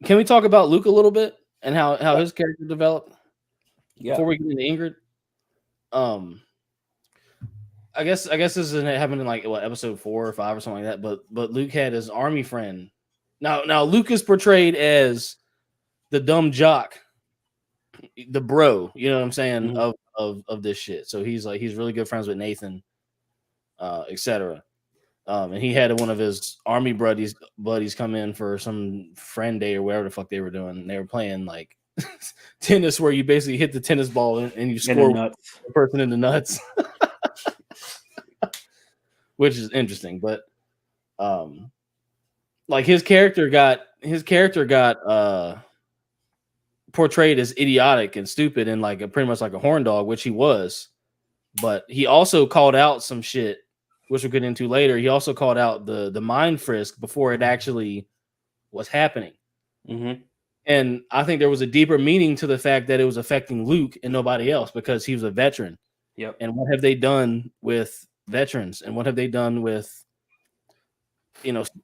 can we talk about Luke a little bit and how his character developed? Yeah. Before we get into Ingrid. I guess this is happened in like what episode 4 or 5 or something like that. But Luke had his army friend. Now Luke is portrayed as the dumb jock, the bro. You know what I'm saying of this shit. So he's really good friends with Nathan, etc. And he had one of his army buddies come in for some friend day or whatever the fuck they were doing. And they were playing like tennis, where you basically hit the tennis ball and you score the person in the nuts. Which is interesting, but like his character got portrayed as idiotic and stupid and like pretty much like a horn dog, which he was. But he also called out some shit, which we'll get into later. He also called out the mind frisk before it actually was happening. Mm-hmm. And I think there was a deeper meaning to the fact that it was affecting Luke and nobody else because he was a veteran. Yep. And what have they done with veterans? And what have they done with,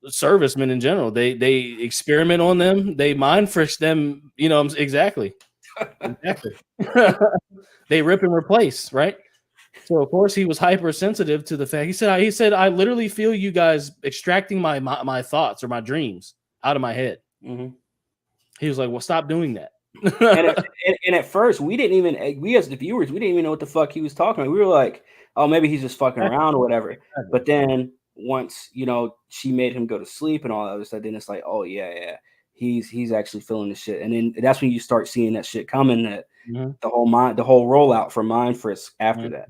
servicemen in general? They experiment on them. They mind frisk them. Exactly. They rip and replace, right? So of course he was hypersensitive to the fact. He said, I literally feel you guys extracting my thoughts or my dreams out of my head. Mm-hmm. He was like, well, stop doing that. and at first we as the viewers, we didn't even know what the fuck he was talking about. We were like, oh, maybe he's just fucking around or whatever. But then once, she made him go to sleep and all that other stuff, then it's like, oh yeah. He's actually feeling the shit. And then that's when you start seeing that shit coming, that the whole rollout for mind frisk after that.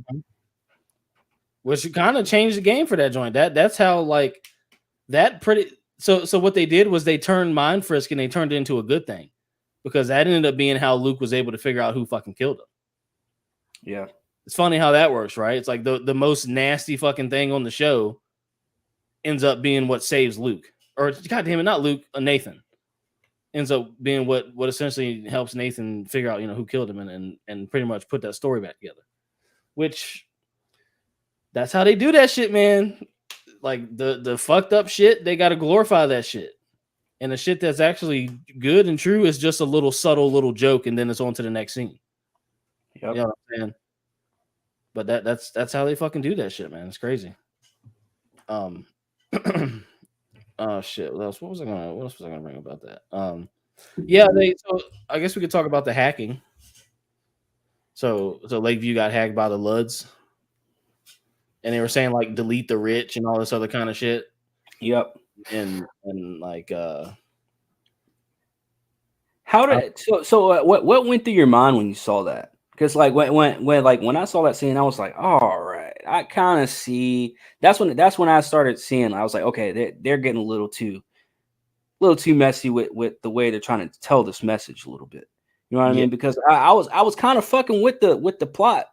Which kind of changed the game for that joint. That's how like that pretty so what they did was they turned mind frisk and they turned it into a good thing. Because that ended up being how Luke was able to figure out who fucking killed him. Yeah. It's funny how that works, right? It's like the most nasty fucking thing on the show ends up being what saves Luke. Or, goddamn it, not Luke, Nathan. Ends up being what essentially helps Nathan figure out, who killed him and pretty much put that story back together. Which, that's how they do that shit, man. Like, the fucked up shit, they got to glorify that shit. And the shit that's actually good and true is just a little subtle little joke, and then it's on to the next scene. Yep. You know what I'm saying? But that's how they fucking do that shit, man. It's crazy. Oh shit. What else was I gonna bring about that? So I guess we could talk about the hacking. So Lakeview got hacked by the Luds. And they were saying like delete the rich and all this other kind of shit. Yep. And like how did what went through your mind when you saw that? Because like when I saw that scene, I was like, all right, I kind of see. That's when I started seeing. I was like, okay, they're getting a little too messy with the way they're trying to tell this message a little bit. You know what I mean? Because I was kind of fucking with the plot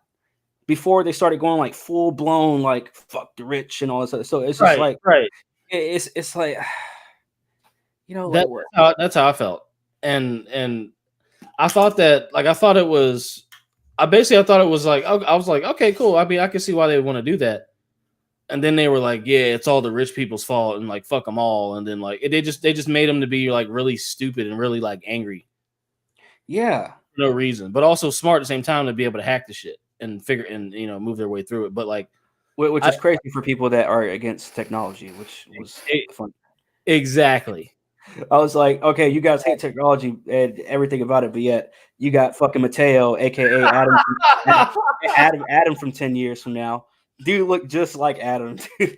before they started going like full blown like fuck the rich and all this other. So it's just right. It's like, that's how I felt. And I thought that like I thought it was like I was like, okay, cool. I mean, I can see why they want to do that. And then they were like, yeah, it's all the rich people's fault and like fuck them all. And then like they just made them to be like really stupid and really like angry. Yeah. For no reason, but also smart at the same time to be able to hack the shit and figure and move their way through it. But like, which is crazy for people that are against technology, which was fun. Exactly. I was like, okay, you guys hate technology and everything about it, but yet you got fucking Mateo, aka Adam from 10 years from now. Dude look just like Adam. Yeah,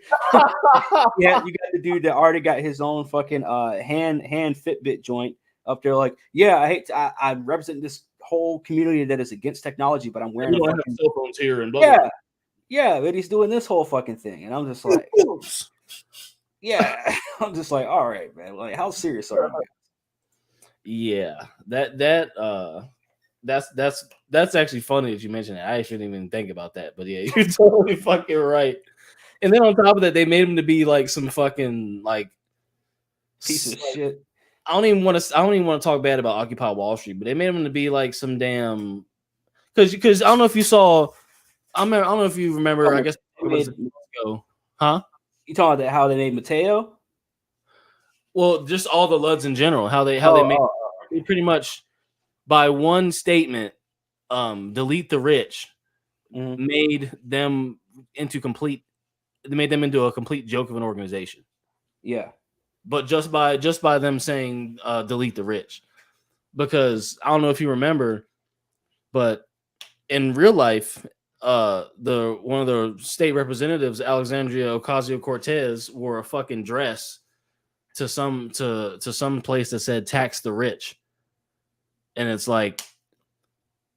you got the dude that already got his own fucking hand Fitbit joint up there. Like, yeah, I represent this whole community that is against technology, but I'm wearing cell phones here and blah. Yeah, but he's doing this whole fucking thing, and I'm just like, yeah, I'm just like, all right, man. Like, how serious are you? Yeah, that's actually funny that you mentioned that. I shouldn't even think about that, but yeah, you're totally fucking right. And then on top of that, they made him to be like some fucking like piece of shit. I don't even want to talk bad about Occupy Wall Street, but they made him to be like some damn because I don't know if you saw. I don't know if you remember. I guess it was ago. Huh? You talking about how they made Mateo? Well, just all the Luds in general. How they made they pretty much by one statement, delete the rich, made them into complete. They made them into a complete joke of an organization. Yeah, but just by them saying delete the rich, because I don't know if you remember, but in real life, one of the state representatives, Alexandria Ocasio-Cortez, wore a fucking dress to some place that said tax the rich, and it's like,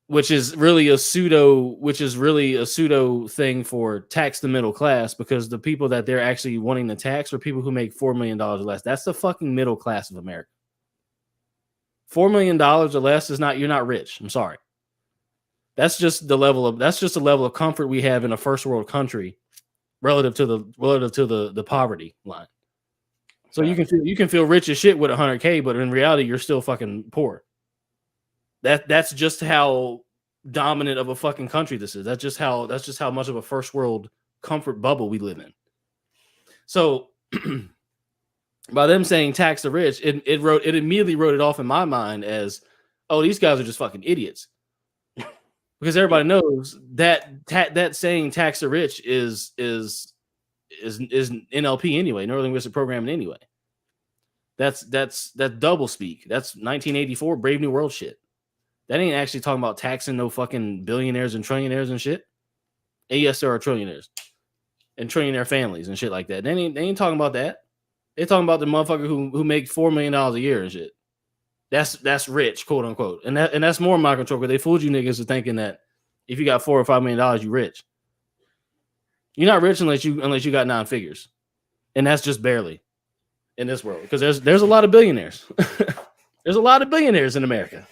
which is really a pseudo thing for tax the middle class, because the people that they're actually wanting to tax are people who make $4 million or less. That's the fucking middle class of America. $4 million or less is not, you're not rich. I'm sorry. That's just the level of comfort we have in a first world country relative to the poverty line. So you can feel rich as shit with $100K, but in reality, you're still fucking poor. That's just how dominant of a fucking country this is. That's just how much of a first world comfort bubble we live in. So by them saying tax the rich, it immediately wrote it off in my mind as, oh, these guys are just fucking idiots. Because everybody knows that saying tax the rich is NLP anyway, Neuro Linguistic Programming anyway. That's double speak. That's 1984 Brave New World shit. That ain't actually talking about taxing no fucking billionaires and trillionaires and shit. And yes, there are trillionaires and trillionaire families and shit like that. They ain't talking about that. They're talking about the motherfucker who make $4 million a year and shit. That's rich, quote unquote. And that's more mind control, because they fooled you niggas into thinking that if you got $4 or $5 million, you rich. You're not rich unless you got 9 figures. And that's just barely in this world. Because there's a lot of billionaires. There's a lot of billionaires in America.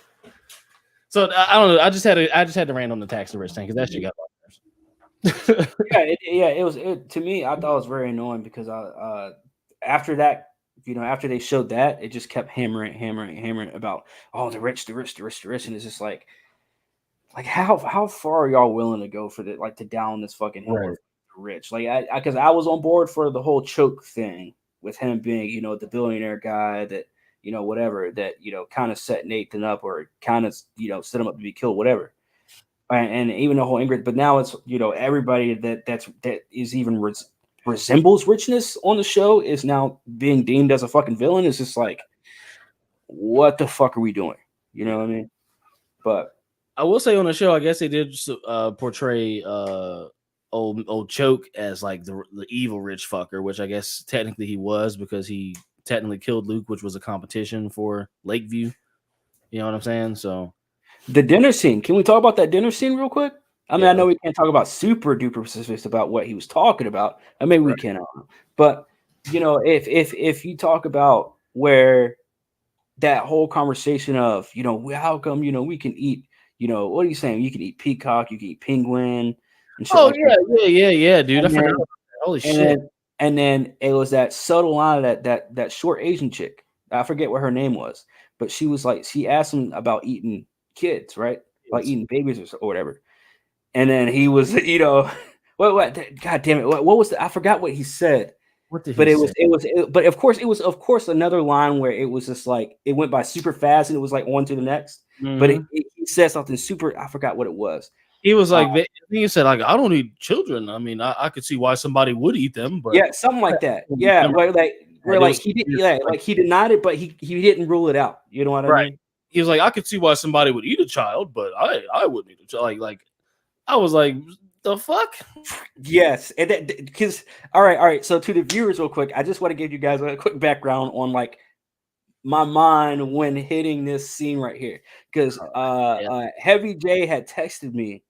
So I don't know. I just had to rant on the tax the rich thing, because that shit got it was to me. I thought it was very annoying, because after that, after they showed that, it just kept hammering about the rich, and it's just like how far are y'all willing to go for that, like to down this fucking hill of the rich? Like because I was on board for the whole choke thing with him being the billionaire guy that. Whatever that, kind of set Nathan up, or kind of, set him up to be killed, whatever. And even the whole Ingrid, but now it's, everybody that is even resembles richness on the show is now being deemed as a fucking villain. It's just like, what the fuck are we doing? You know what I mean? But I will say on the show, I guess they did portray old Choke as like the evil rich fucker, which I guess technically he was, because he technically killed Luke, which was a competition for Lakeview. You know what I'm saying? So the dinner scene, can we talk about that dinner scene real quick? I mean, I know we can't talk about super duper specifics about what he was talking about. I mean, we can, but if you talk about where that whole conversation of, how come, we can eat, what are you saying? You can eat peacock, you can eat penguin. And shit yeah, dude. I forgot. Holy shit. And then it was that subtle line of that short Asian chick. I forget what her name was, but she was like, she asked him about eating kids, right? Like eating babies or whatever. And then he was, what? God damn it! What was I forgot what he said. What did he say? But of course, it was another line where it was just like it went by super fast and it was like on to the next. Mm-hmm. But he said something super. I forgot what it was. He was like, he said, like, I don't eat children. I mean, I could see why somebody would eat them, but yeah, something like that. Yeah, where he did, like he denied it, but he didn't rule it out. You know what I mean? He was like, I could see why somebody would eat a child, but I wouldn't eat a child. Like I was like, the fuck? Yes, and because all right. So to the viewers, real quick, I just want to give you guys a quick background on like my mind when hitting this scene right here, because Heavy J had texted me.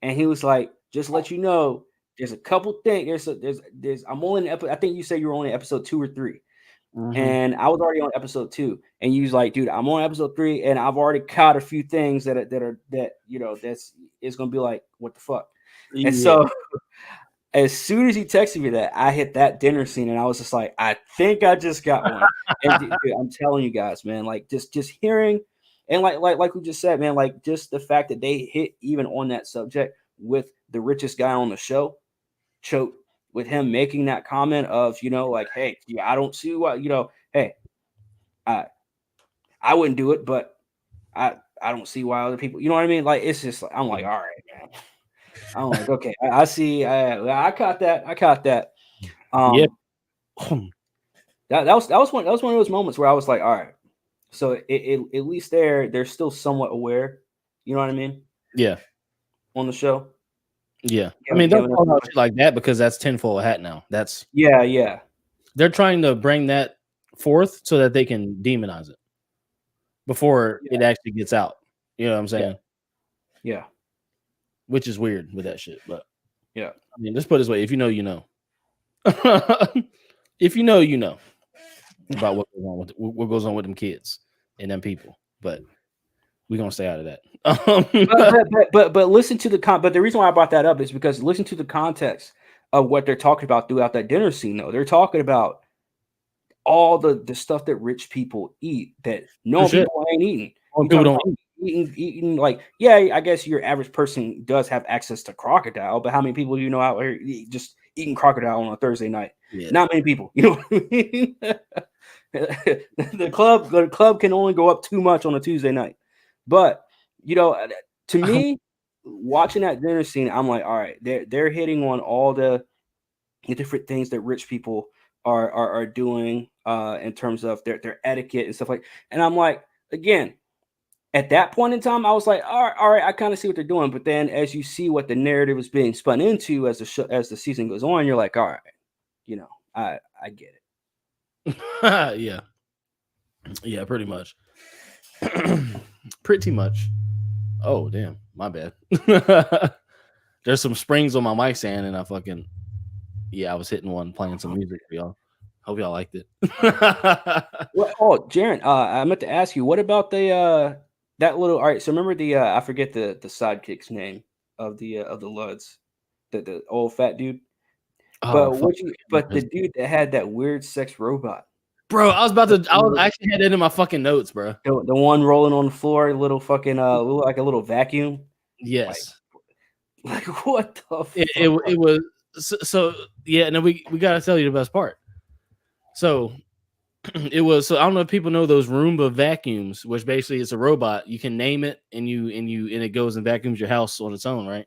And he was like, just let you know, there's a couple things. There's I'm only in episode. I think you said you were only in episode 2 or 3. Mm-hmm. And I was already on episode 2. And you was like, dude, I'm on episode 3, and I've already caught a few things that is gonna be like, what the fuck? Yeah. And so as soon as he texted me that, I hit that dinner scene, and I was just like, I think I just got one. And dude, I'm telling you guys, man, like just hearing And like we just said, man, like just the fact that they hit even on that subject with the richest guy on the show, Choate, with him making that comment of, like, hey, yeah, I don't see why, hey, I wouldn't do it, but I don't see why other people, you know what I mean? Like, it's just like, I'm like, all right, man. I'm like, okay, I see. I caught that. Yeah. That was one of those moments where I was like, all right. So at least they're still somewhat aware. You know what I mean? Yeah. On the show. Yeah. I mean, don't call out shit like that because that's tinfoil hat now. That's yeah. They're trying to bring that forth so that they can demonize it before it actually gets out. You know what I'm saying? Yeah. Which is weird with that shit, but yeah. I mean, let's put it this way: if you know, you know. If you know, you know about what goes on with them kids and them people. But we're gonna stay out of that. But listen to but the reason why I brought that up is because listen to the context of what they're talking about throughout that dinner scene. Though they're talking about all the stuff that rich people eat that people ain't eating. People don't eating like, yeah, I guess your average person does have access to crocodile, but how many people do you know out here just eating crocodile on a Thursday night? Yeah. Not many people. You know what I mean? The club can only go up too much on a Tuesday night. But to me, watching that dinner scene, I'm like, all right, they're hitting on all the different things that rich people are doing in terms of their etiquette and stuff like. And I'm like, again, at that point in time, I was like, all right, I kind of see what they're doing. But then as you see what the narrative is being spun into as the season goes on, you're like, all right, I get it. Yeah, pretty much. Pretty much. Oh, damn. My bad. There's some springs on my mic stand, and I was hitting one playing some music for y'all. Hope y'all liked it. Jaren, I meant to ask you, what about that little, all right, so remember I forget the sidekick's name of the Luds, the old fat dude. But the dude that had that weird sex robot. Bro, I actually had that in my fucking notes, bro. The one rolling on the floor, little fucking like a little vacuum. Yes. Like what the fuck? It was so yeah, and then we gotta tell you the best part. So it was, so I don't know if people know those Roomba vacuums, which basically it's a robot. You can name it and it goes and vacuums your house on its own, right?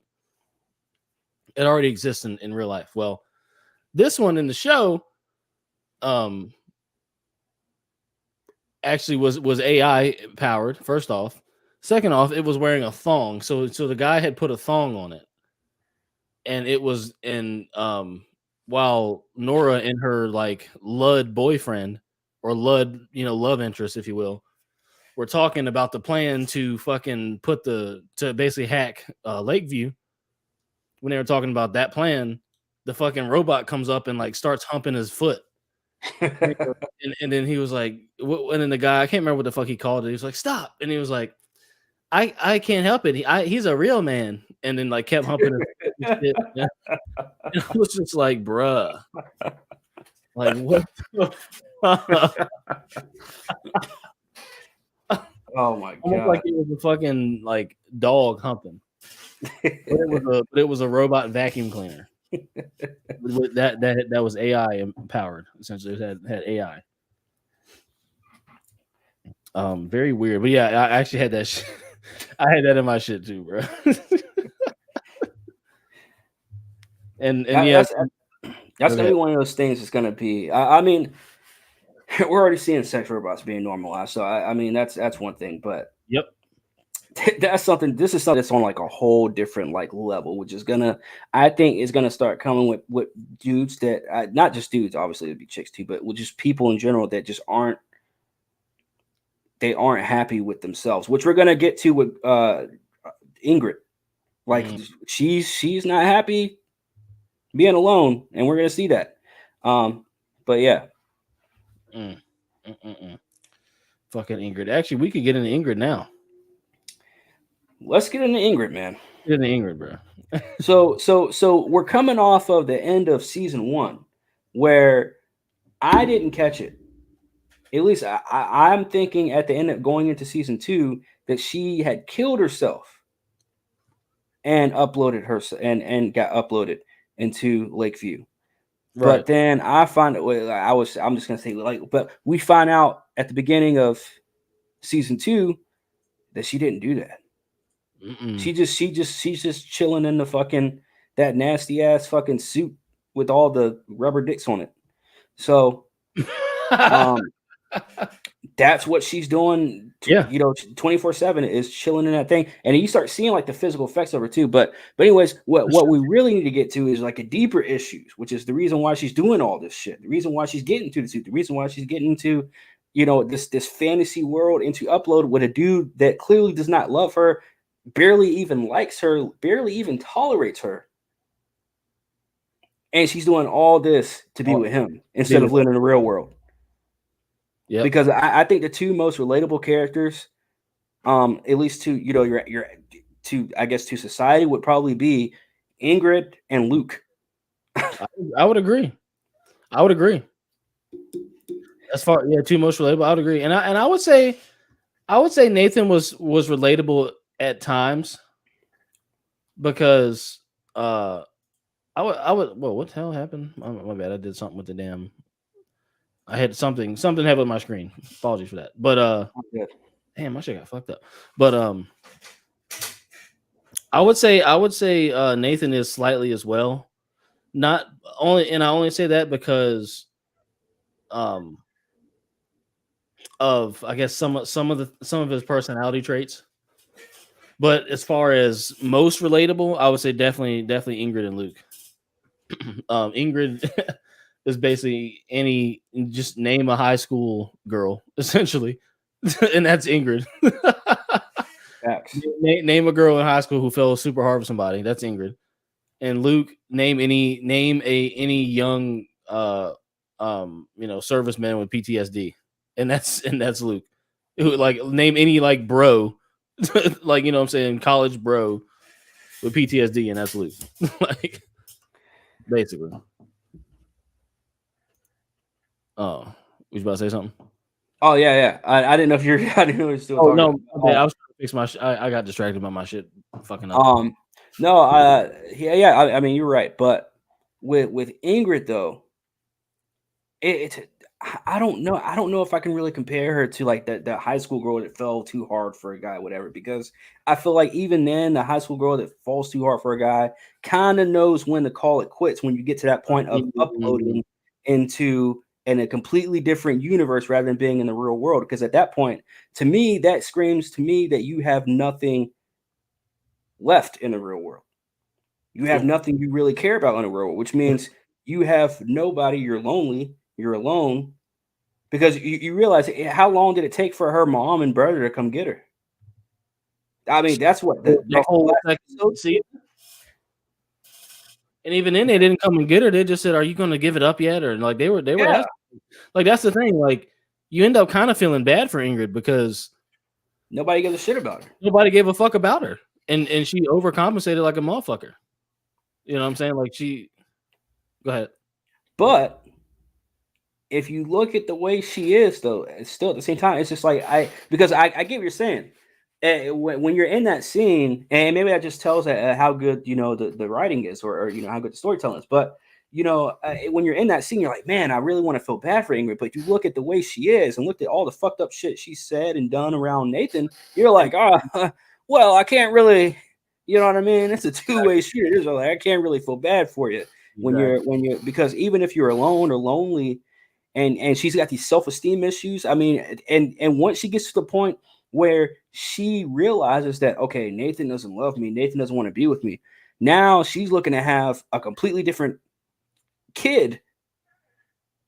It already exists in real life. Well, this one in the show actually was AI powered, first off. Second off, it was wearing a thong. So the guy had put a thong on it. And it was while Nora and her like Lud boyfriend or Lud, love interest, if you will, were talking about the plan to fucking to basically hack Lakeview. When they were talking about that plan, the fucking robot comes up and like starts humping his foot. and then he was like, and then the guy, I can't remember what the fuck he called it. He was like, stop. And he was like, I can't help it. He's a real man. And then like kept humping his shit. And I was just like, bruh. Like what the fuck? Oh my god. Almost like it was a fucking like dog humping. But it was a robot vacuum cleaner. That was AI empowered. Essentially, it had AI. Very weird, but yeah, I actually had that. I had that in my shit too, bro. and yeah, that's gonna be one of those things. It's gonna be. I mean, we're already seeing sex robots being normalized, so I mean that's one thing. But yep, that's something. This is something that's on like a whole different like level, which is I think is gonna start coming with dudes that not just dudes, obviously it'd be chicks too, but with just people in general that just aren't happy with themselves, which we're gonna get to with Ingrid. Like she's not happy being alone, and we're gonna see that. But yeah. Fucking Ingrid. Actually, we could get into Ingrid now. Let's get into Ingrid, man. Get into Ingrid, bro. So we're coming off of the end of season 1, where I didn't catch it. at least I'm thinking at the end of going into season 2 that she had killed herself and uploaded her and got uploaded into Lakeview. Right. But then I find I'm just gonna say but we find out at the beginning of season 2 that she didn't do that. Mm-mm. She's just chilling in the fucking that nasty ass fucking suit with all the rubber dicks on it. So that's what she's doing. Yeah. 24/7 is chilling in that thing, and you start seeing like the physical effects of her too. But anyways, what we really need to get to is like a deeper issues, which is the reason why she's doing all this shit, the reason why she's getting to the suit, the reason why she's getting into this fantasy world, into Upload with a dude that clearly does not love her, barely even likes her, barely even tolerates her. And she's doing all this to be with him instead of living in the real world. Yeah. Because I think the two most relatable characters, at least to to society, would probably be Ingrid and Luke. I would agree. As far two most relatable, I would agree. And I would say Nathan was relatable at times because I would what the hell happened? My bad. I did something with the damn. I had something happened with my screen. Apologies for that. But damn, my shit got fucked up. But I would say Nathan is slightly as well. Not only, and I only say that because of I guess some of his personality traits. But as far as most relatable, I would say definitely Ingrid and Luke. Ingrid is basically just name a high school girl, essentially. And that's Ingrid. Name a girl in high school who fell super hard for somebody. That's Ingrid. And Luke, name any young serviceman with PTSD. And that's Luke. Who name any bro, what I'm saying, college bro with PTSD, and that's Luke. Basically. Oh, was you about to say something? Oh yeah. I didn't know if you're. I didn't know you're still. Oh no, I was trying to fix my. I got distracted by my shit. Fucking up. No. I mean, you're right, but with Ingrid though, I don't know. I don't know if I can really compare her to the high school girl that fell too hard for a guy, whatever. Because I feel like even then, the high school girl that falls too hard for a guy kind of knows when to call it quits when you get to that point of uploading into in a completely different universe rather than being in the real world. Because at that point, to me, that screams to me that you have nothing left in the real world. You have nothing you really care about in the real world, which means you have nobody. You're lonely. You're alone. Because you realize how long did it take for her mom and brother to come get her? I mean, that's what the whole episode. See? And even then, they didn't come and get her. They just said, "Are you going to give it up yet?" Or they were asking. That's the thing. You end up kind of feeling bad for Ingrid because nobody gives a shit about her. Nobody gave a fuck about her, and she overcompensated like a motherfucker. You know what I'm saying? Go ahead. But if you look at the way she is, though, it's still at the same time, it's just because I get what you're saying. When you're in that scene, and maybe that just tells how good the writing is, or how good the storytelling is. But when you're in that scene, you're like, man, I really want to feel bad for Ingrid. But you look at the way she is, and look at all the fucked up shit she said and done around Nathan. You're like, well, I can't really, you know what I mean? It's a two-way street. It's like I can't really feel bad for you when you're because even if you're alone or lonely, and she's got these self-esteem issues. I mean, and once she gets to the point where she realizes that, okay, Nathan doesn't love me, Nathan doesn't want to be with me. Now she's looking to have a completely different kid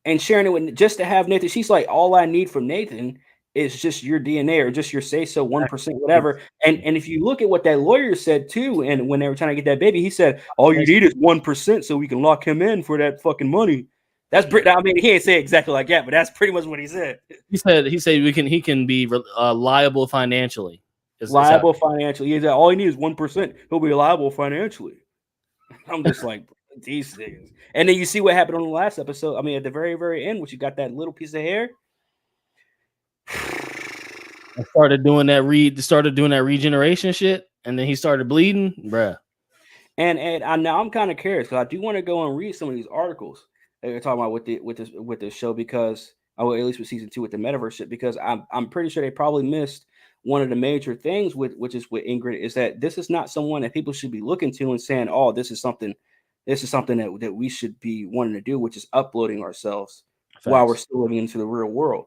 and sharing it with just to have Nathan. She's like, all I need from Nathan is just your DNA or just your say so 1%, whatever. And if you look at what that lawyer said too, and when they were trying to get that baby, he said, all you need is 1% so we can lock him in for that fucking money. That's pretty. I mean, he ain't say exactly like that, but that's pretty much what he said. He said he can be liable financially. Liable financially. He said all he needs is 1%. He'll be liable financially. I'm just like these things. And then you see what happened on the last episode. I mean, at the very, very end, which you got that little piece of hair. and started doing that regeneration shit, and then he started bleeding, bruh. And now I'm kind of curious because I do want to go and read some of these articles that you're talking about with this show because at least with season 2 with the metaverse shit because I'm pretty sure they probably missed one of the major things with Ingrid is that this is not someone that people should be looking to and saying, oh, this is something that we should be wanting to do, which is uploading ourselves while we're still living into the real world.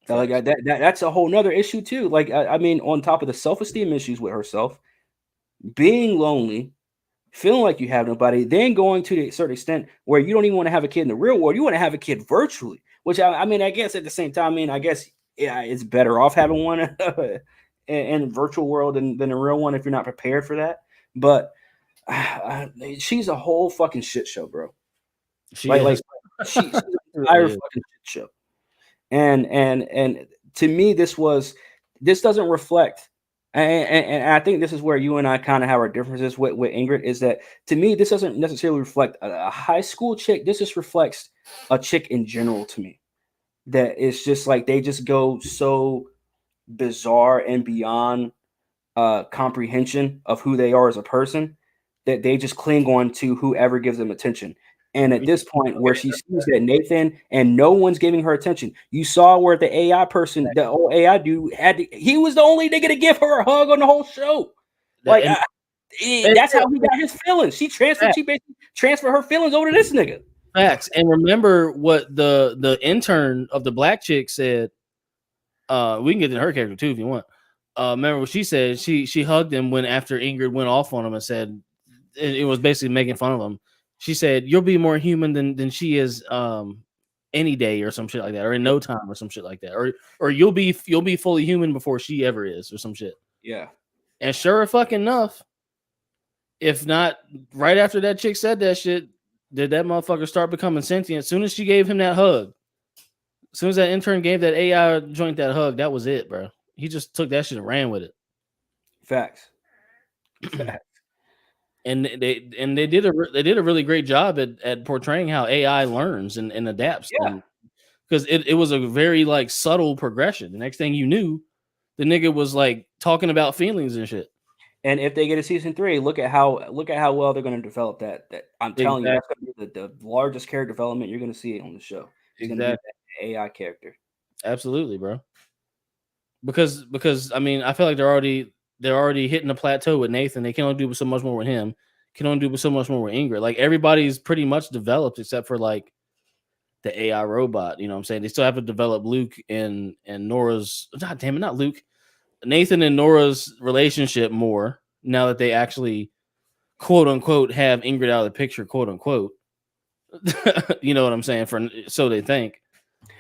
Like that's a whole nother issue too. Like I mean, on top of the self-esteem issues with herself, being lonely, feeling like you have nobody, then going to a certain extent where you don't even want to have a kid in the real world. You want to have a kid virtually, which I mean, I guess at the same time, I guess yeah, it's better off having one in the virtual world than a real one if you're not prepared for that. But she's a whole fucking shit show, bro. She's an entire fucking shit show. And to me, this doesn't reflect. And I think this is where you and I kind of have our differences with Ingrid is that to me, this doesn't necessarily reflect a high school chick. This just reflects a chick in general to me. That it's just like they just go so bizarre and beyond comprehension of who they are as a person that they just cling on to whoever gives them attention. And at this point, where she sees that Nathan and no one's giving her attention, you saw where the AI person, the old AI dude, he was the only nigga to give her a hug on the whole show. Like that's how he got his feelings. She basically transferred her feelings over to this nigga. Facts. And remember what the intern of the black chick said. We can get to her character too if you want. Remember what she said? She hugged him when after Ingrid went off on him and said it was basically making fun of him. She said, "You'll be more human than she is any day," or some shit like that, or in no time, or some shit like that, or you'll be fully human before she ever is, or some shit. Yeah. And sure fucking enough, if not right after that chick said that shit, did that motherfucker start becoming sentient? As soon as she gave him that hug, as soon as that intern gave that AI joint that hug, that was it, bro. He just took that shit and ran with it. Facts. And they did a really great job at portraying how AI learns and adapts. Yeah. Because it was a very like subtle progression. The next thing you knew, the nigga was like talking about feelings and shit. And if they get a season 3, look at how well they're going to develop that. I'm telling you, that's going to be the largest character development you're going to see on the show. It's going to be that AI character. Absolutely, bro. Because I mean, I feel like they're already hitting a plateau with Nathan. They can only do so much more with him. Can only do so much more with Ingrid. Like everybody's pretty much developed except for like the AI robot. You know what I'm saying? They still have to develop Luke and Nora's. God damn it, not Luke. Nathan and Nora's relationship more now that they actually quote unquote have Ingrid out of the picture, quote unquote. You know what I'm saying? So they think.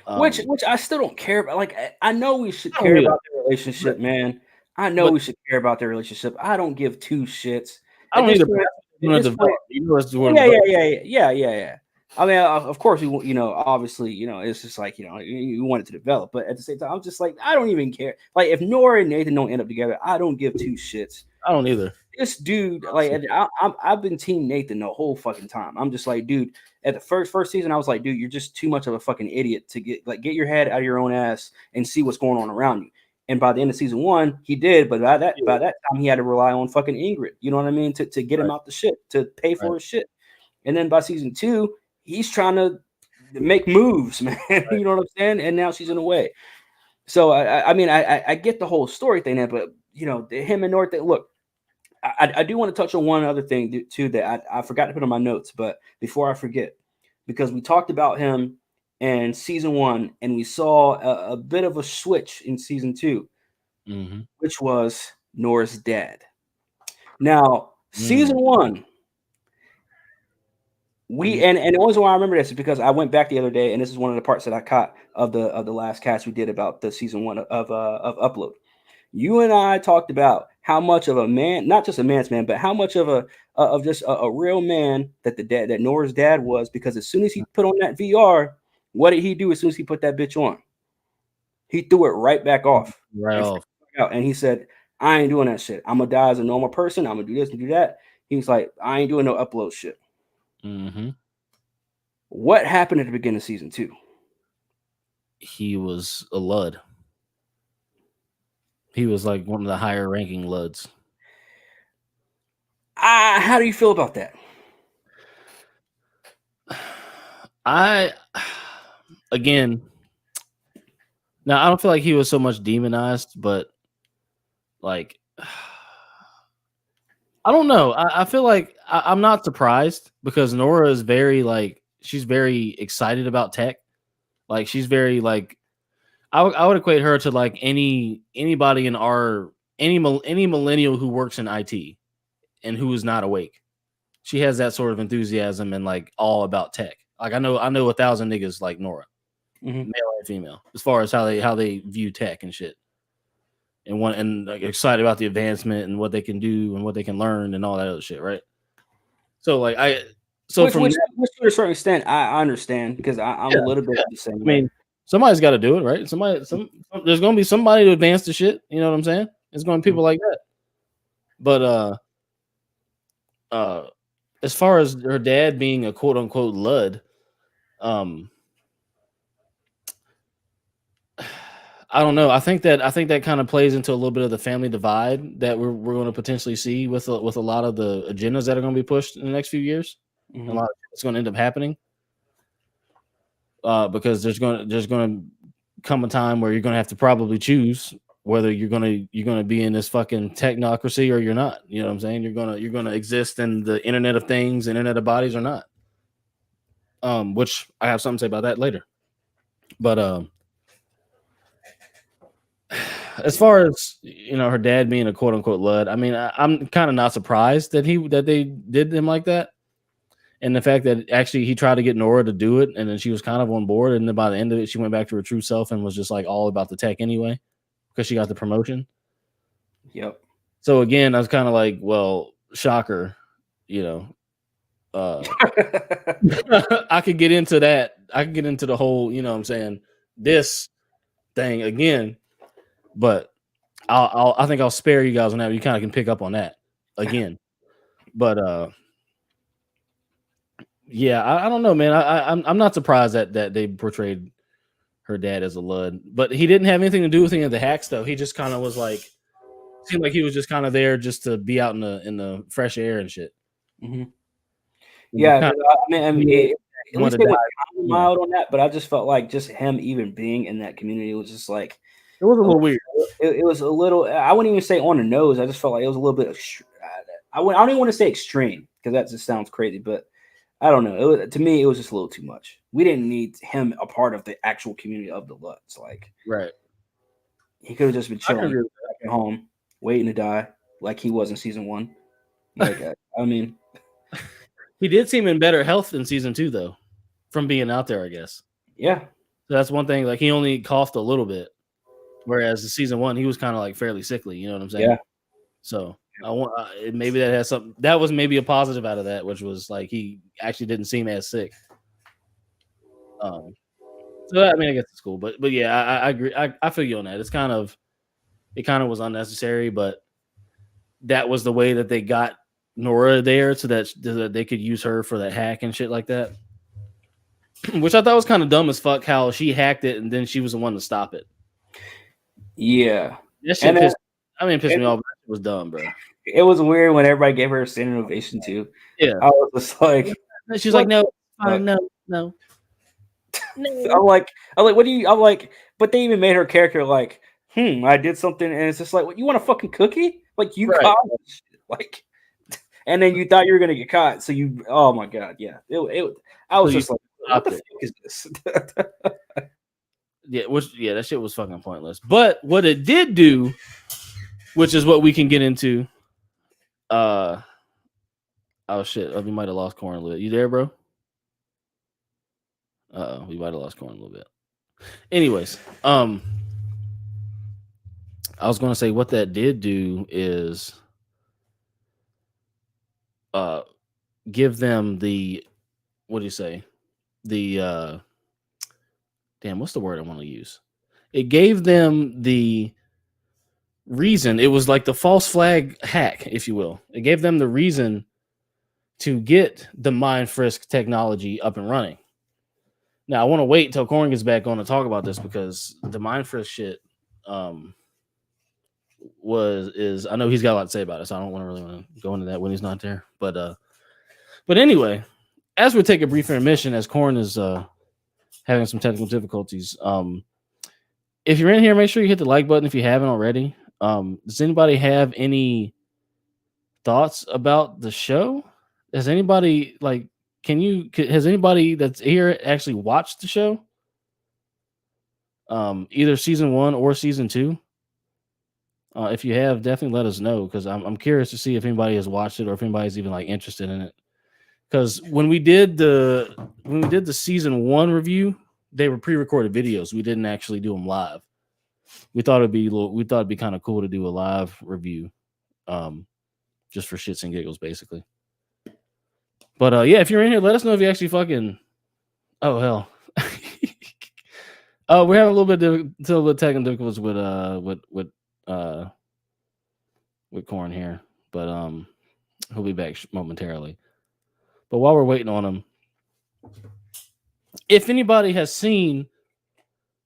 Which I still don't care about. Like I know we should care about their relationship, man. I know we should care about their relationship. I don't give two shits. I don't either. Yeah. I mean, of course, obviously, it's just like, you want it to develop. But at the same time, I'm just like, I don't even care. Like, if Nora and Nathan don't end up together, I don't give two shits. I don't either. This dude, like, I've been Team Nathan the whole fucking time. I'm just like, dude, at the first season, I was like, dude, you're just too much of a fucking idiot to get your head out of your own ass and see what's going on around you. And by the end of season 1, he did. But by that time, he had to rely on fucking Ingrid. You know what I mean? To get him out the shit, to pay for his shit. And then by season 2, he's trying to make moves, man. You know what I'm saying? And now she's in the way. So I mean, I get the whole story thing there, but him and North. Look, I do want to touch on one other thing too that I forgot to put on my notes, but before I forget, because we talked about him in season 1, and we saw a bit of a switch in season 2, which was Nora's dad. Now, season 1. And the only reason why I remember this is because I went back the other day, and this is one of the parts that I caught of the last cast we did about the season 1 of Upload. You and I talked about how much of a man, not just a man's man, but how much of a real man that Nora's dad was, because as soon as he put on that VR, what did he do as soon as he put that bitch on? He threw it right back off. Right off. And he said, I ain't doing that shit. I'm gonna die as a normal person. I'm gonna do this and do that. He was like, I ain't doing no Upload shit. What happened at the beginning of season 2? He was a lud. He was like one of the higher ranking Luds. How do you feel about that? Again, now I don't feel like he was so much demonized, but like, I don't know. I feel like I'm not surprised because Nora is very like she's very excited about tech. Like she's very like I would equate her to like anybody in any millennial who works in IT and who is not awake. She has that sort of enthusiasm and like all about tech. Like I know 1,000 niggas like Nora, male and female, as far as how they view tech and shit, and like excited about the advancement and what they can do and what they can learn and all that other shit, right? So like which to a certain extent, I understand because I'm a little bit of the same. I mean, somebody's got to do it, right? There's gonna be somebody to advance the shit. You know what I'm saying? It's going to be people like that. But as far as her dad being a quote unquote Lud, I don't know. I think that kind of plays into a little bit of the family divide that we're going to potentially see with a lot of the agendas that are going to be pushed in the next few years. A lot of it's going to end up happening because there's going to come a time where you're going to have to probably choose whether you're going to be in this fucking technocracy or you're not. You know what I'm saying? You're going to exist in the Internet of Things, Internet of Bodies, or not. Which I have something to say about that later. But as far as her dad being a quote unquote Lud, I mean, I'm kind of not surprised that they did him like that, and the fact that actually he tried to get Nora to do it, and then she was kind of on board, and then by the end of it, she went back to her true self and was just like all about the tech anyway, because she got the promotion. Yep. So again, I was kind of like, well, shocker, I could get into that. I could get into the whole, what I'm saying, this thing again. But I think I'll spare you guys on that. You kind of can pick up on that again. But yeah, I don't know, man. I'm not surprised that they portrayed her dad as a Lud, but he didn't have anything to do with any of the hacks, though. He just kind of was like, seemed like he was just kind of there just to be out in the fresh air and shit. Mm-hmm. Yeah, I mean, at least they were mild on that, but I just felt like just him even being in that community was just like. It was a little weird. It was a little. I wouldn't even say on the nose. I just felt like it was a little bit. I don't even want to say extreme because that just sounds crazy. But I don't know. To me, it was just a little too much. We didn't need him a part of the actual community of the Luds. Like, right? He could have just been chilling back at home, waiting to die, like he was in season 1. Like, I mean, he did seem in better health in season 2, though, from being out there, I guess. Yeah. So that's one thing. Like, he only coughed a little bit. Whereas in season 1, he was kind of like fairly sickly, you know what I'm saying? Yeah. So maybe that has something. That was maybe a positive out of that, which was like he actually didn't seem as sick. So I mean, I guess it's cool, but yeah, I agree. I feel you on that. It kind of was unnecessary, but that was the way that they got Nora there, so that they could use her for that hack and shit like that. Which I thought was kind of dumb as fuck. How she hacked it and then she was the one to stop it. Yeah, that shit pissed me off. It was dumb, bro. It was weird when everybody gave her a standing ovation too. Yeah, I was just like, she's like, no. I'm like, what do you? I'm like, but they even made her character like, I did something, and it's just like, what, you want a fucking cookie? Like you caught, like, and then you thought you were gonna get caught, so you, oh my god, yeah. I was just like, what the fuck is this? Yeah, that shit was fucking pointless. But what it did do, which is what we can get into. Oh shit! We might have lost Corn a little bit. You there, bro? We might have lost Corn a little bit. Anyways, I was gonna say what that did do is give them the, what do you say? The damn, what's the word I want to use? It gave them the reason. It was like the false flag hack, if you will. It gave them the reason to get the Mind Frisk technology up and running. Now, I want to wait until Corn gets back on to talk about this because the Mind Frisk shit, is I know he's got a lot to say about it, so I don't really want to go into that when he's not there. But anyway, as we take a brief intermission, as Corn is having some technical difficulties, if you're in here, make sure you hit the like button if you haven't already. Does anybody have any thoughts about the show? Has anybody has anybody that's here actually watched the show? Either season 1 or season 2. If you have, definitely let us know, because I'm curious to see if anybody has watched it or if anybody's even like interested in it. Because when we did the season 1 review, they were pre-recorded videos. We didn't actually do them live. We thought it'd be kind of cool to do a live review, just for shits and giggles, basically. But yeah, if you're in here, let us know if you actually fucking. Oh hell. We're having a little bit technical difficulties with Corn here, but he'll be back momentarily. But while we're waiting on him, if anybody has seen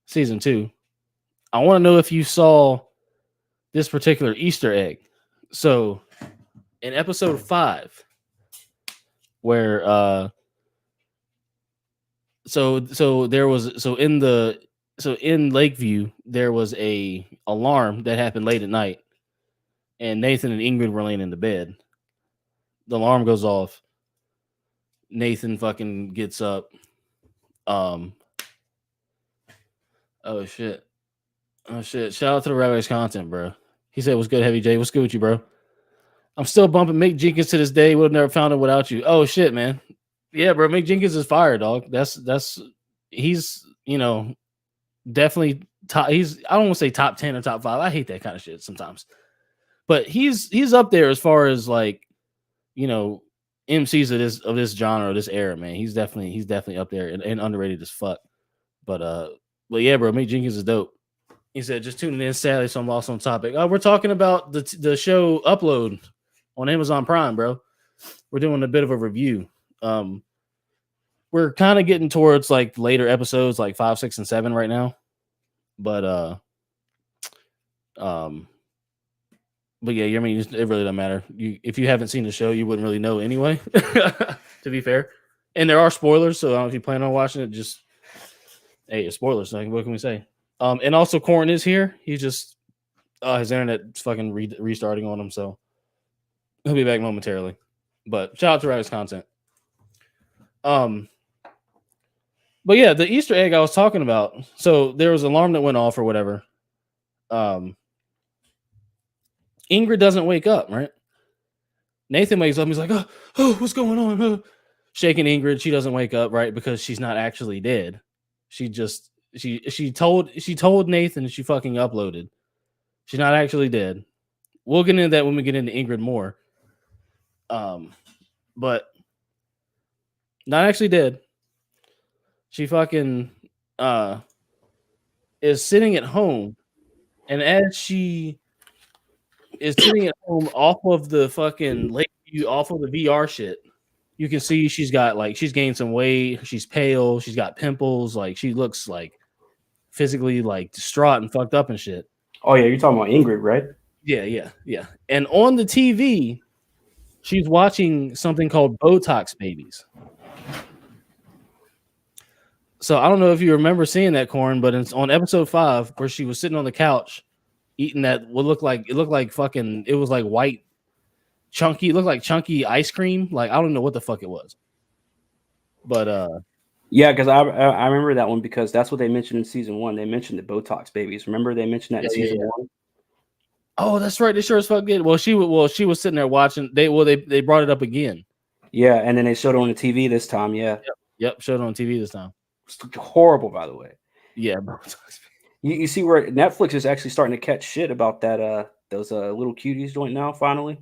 season 2, I want to know if you saw this particular Easter egg. So in episode 5, where in Lakeview there was a alarm that happened late at night, and Nathan and Ingrid were laying in the bed. The alarm goes off. Nathan fucking gets up. Oh shit. Shout out to the Rabbit's content, bro. He said, "What's good, Heavy J? What's good with you, bro? I'm still bumping Mick Jenkins to this day. Would have never found it without you." Oh shit, man. Yeah, bro. Mick Jenkins is fire, dog. He's definitely top. I don't want to say top 10 or top 5. I hate that kind of shit sometimes, but he's up there as far as like, MCs of this genre, this era, man. He's definitely up there and underrated as fuck. But yeah, bro. Mick Jenkins is dope. He said, "Just tuning in, sadly, so I'm lost on topic." We're talking about the show Upload on Amazon Prime, bro. We're doing a bit of a review. We're kind of getting towards like later episodes, like 5, 6, and 7 right now. But yeah, I mean, it really doesn't matter. If you haven't seen the show, you wouldn't really know anyway. To be fair, and there are spoilers, so if you plan on watching it, just it's spoilers. So what can we say? And also, Corn is here. He just his internet's fucking restarting on him, so he'll be back momentarily. But shout out to Rabbit's content. But yeah, the Easter egg I was talking about. So there was an alarm that went off or whatever. Ingrid doesn't wake up, right? Nathan wakes up. He's like, oh, what's going on? Shaking Ingrid. She doesn't wake up, right? Because she's not actually dead. She told Nathan she fucking uploaded. She's not actually dead. We'll get into that when we get into Ingrid more. But not actually dead. She fucking is sitting at home, and as she is sitting at home off of the fucking Lakeview, off of the VR shit, you can see she's gained some weight. She's pale. She's got pimples. Like, she looks like physically like distraught and fucked up and shit. Oh yeah, you're talking about Ingrid, right? Yeah. And on the TV, she's watching something called Botox Babies. So I don't know if you remember seeing that, Corn, but it's on episode 5 where she was sitting on the couch eating that it looked like it was like white chunky, it looked like chunky ice cream. Like, I don't know what the fuck it was. But yeah, because I remember that one because that's what they mentioned in season 1. They mentioned the Botox babies. Remember they mentioned that in season 1? Oh, that's right. They sure as fuck did. Well, she was sitting there watching. They brought it up again. Yeah, and then they showed it on the TV this time. Yeah. Yep. Showed it on TV this time. It's horrible, by the way. Yeah, you see where Netflix is actually starting to catch shit about that those little cuties joint now. Finally.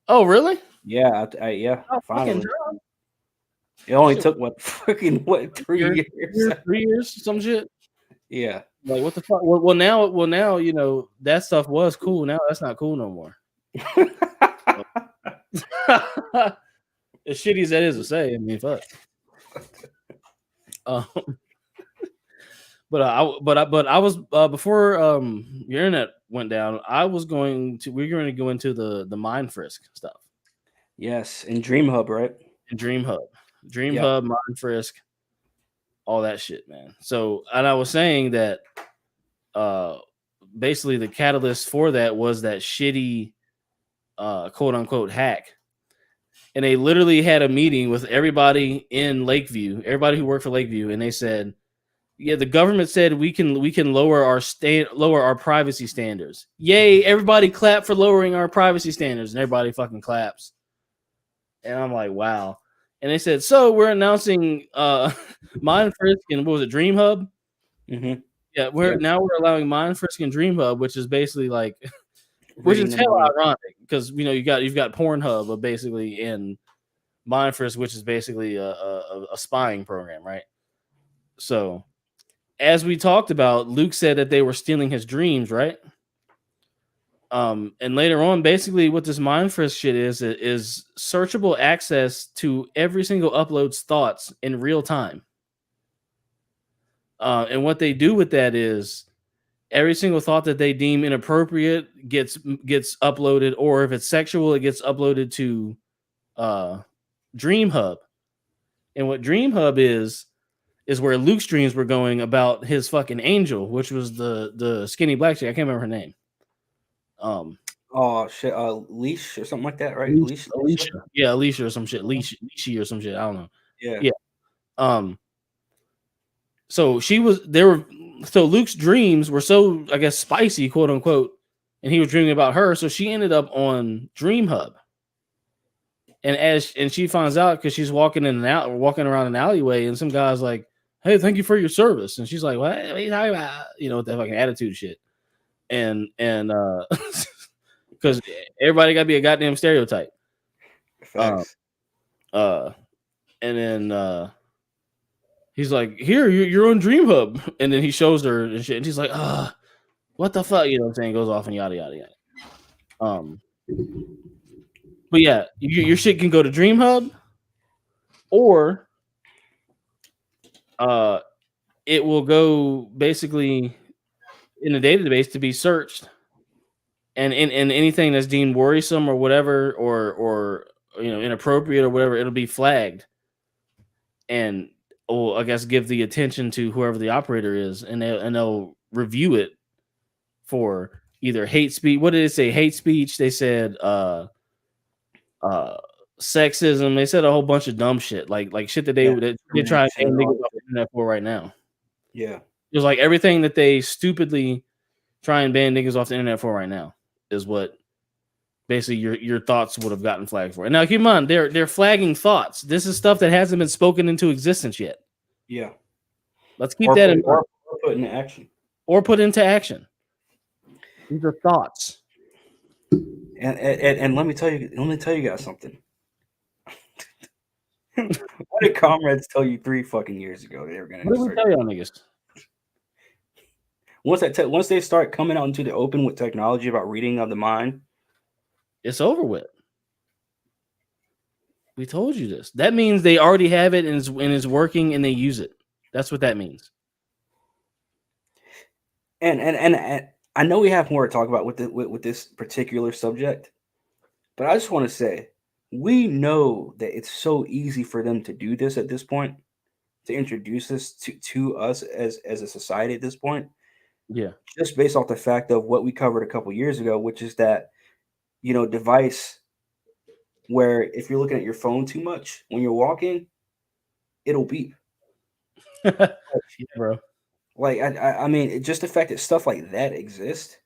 Oh, really? Yeah, yeah. Oh, finally. It only took 3 years? 3 years, some shit. Yeah. Like, what the fuck? Well, now, that stuff was cool. Now that's not cool no more. As shitty as that is to say, I mean, fuck. But I was before your internet went down. We were going to go into the Mind Frisk stuff Yes, in Dream Hub, right? and Dream Hub, Yeah. Mind Frisk, all that shit, man. So, and I was saying that basically the catalyst for that was that shitty quote unquote hack. And they literally had a meeting with everybody in Lakeview, everybody who worked for Lakeview, and they said, yeah, the government said we can lower our privacy standards. Yay, everybody clap for lowering our privacy standards, and everybody fucking claps. And I'm like, wow. And they said, so we're announcing Mind Frisk and what was it, Dream Hub? Mm-hmm. Yeah, we're allowing Mind Frisk and Dream Hub, which is basically like, which is Reading hell them. ironic because you've got Pornhub basically in Mind Frisk, which is basically a spying program, right? So, as we talked about, Luke said that they were stealing his dreams, right? And later on, basically, what this Mind Frisk shit is searchable access to every single upload's thoughts in real time. And what they do with that is every single thought that they deem inappropriate gets uploaded, or if it's sexual, it gets uploaded to Dream Hub. And what Dream Hub is where Luke's dreams were going about his fucking angel, which was the skinny black chick. I can't remember her name. Oh shit, Leash or something like that, right? Alicia. Yeah, Alicia or some shit. Leashy or some shit. I don't know. Yeah. So so Luke's dreams were so, I guess, spicy, quote unquote, and he was dreaming about her. So she ended up on Dream Hub. And she finds out because she's walking around an alleyway, and some guy's like, "Hey, thank you for your service," and she's like, "What are you talking about?" With that fucking attitude shit, and because everybody got to be a goddamn stereotype. Facts. And then he's like, "Here, you're on Dream Hub," and then he shows her and shit, and she's like, what the fuck?" What I'm saying? Goes off and yada yada yada. But yeah, your shit can go to Dream Hub, or it will go basically in the database to be searched, and in anything that's deemed worrisome or whatever, or inappropriate or whatever, it'll be flagged, and will, I guess, give the attention to whoever the operator is, and they'll review it for either hate speech. What did it say? Hate speech. They said sexism. They said a whole bunch of dumb shit, like shit that they try to ban niggas off the internet for right now. Yeah, it was like everything that they stupidly try and ban niggas off the internet for right now is what basically your thoughts would have gotten flagged for. And now keep in mind, they're flagging thoughts. This is stuff that hasn't been spoken into existence yet. Yeah, let's keep that in mind. Or put into action. Or put into action. These are thoughts. And let me tell you guys something. What did comrades tell you 3 fucking years ago they were gonna? What did we tell y'all niggas? Once they start coming out into the open with technology about reading of the mind, it's over with. We told you this. That means they already have it and is working and they use it. That's what that means. And I know we have more to talk about with this particular subject, but I just want to say we know that it's so easy for them to do this at this point, to introduce this to us as a society at this point. Yeah, just based off the fact of what we covered a couple years ago, which is that device where if you're looking at your phone too much when you're walking, it'll beep. Yeah, bro. Like I mean, just the fact that stuff like that exists.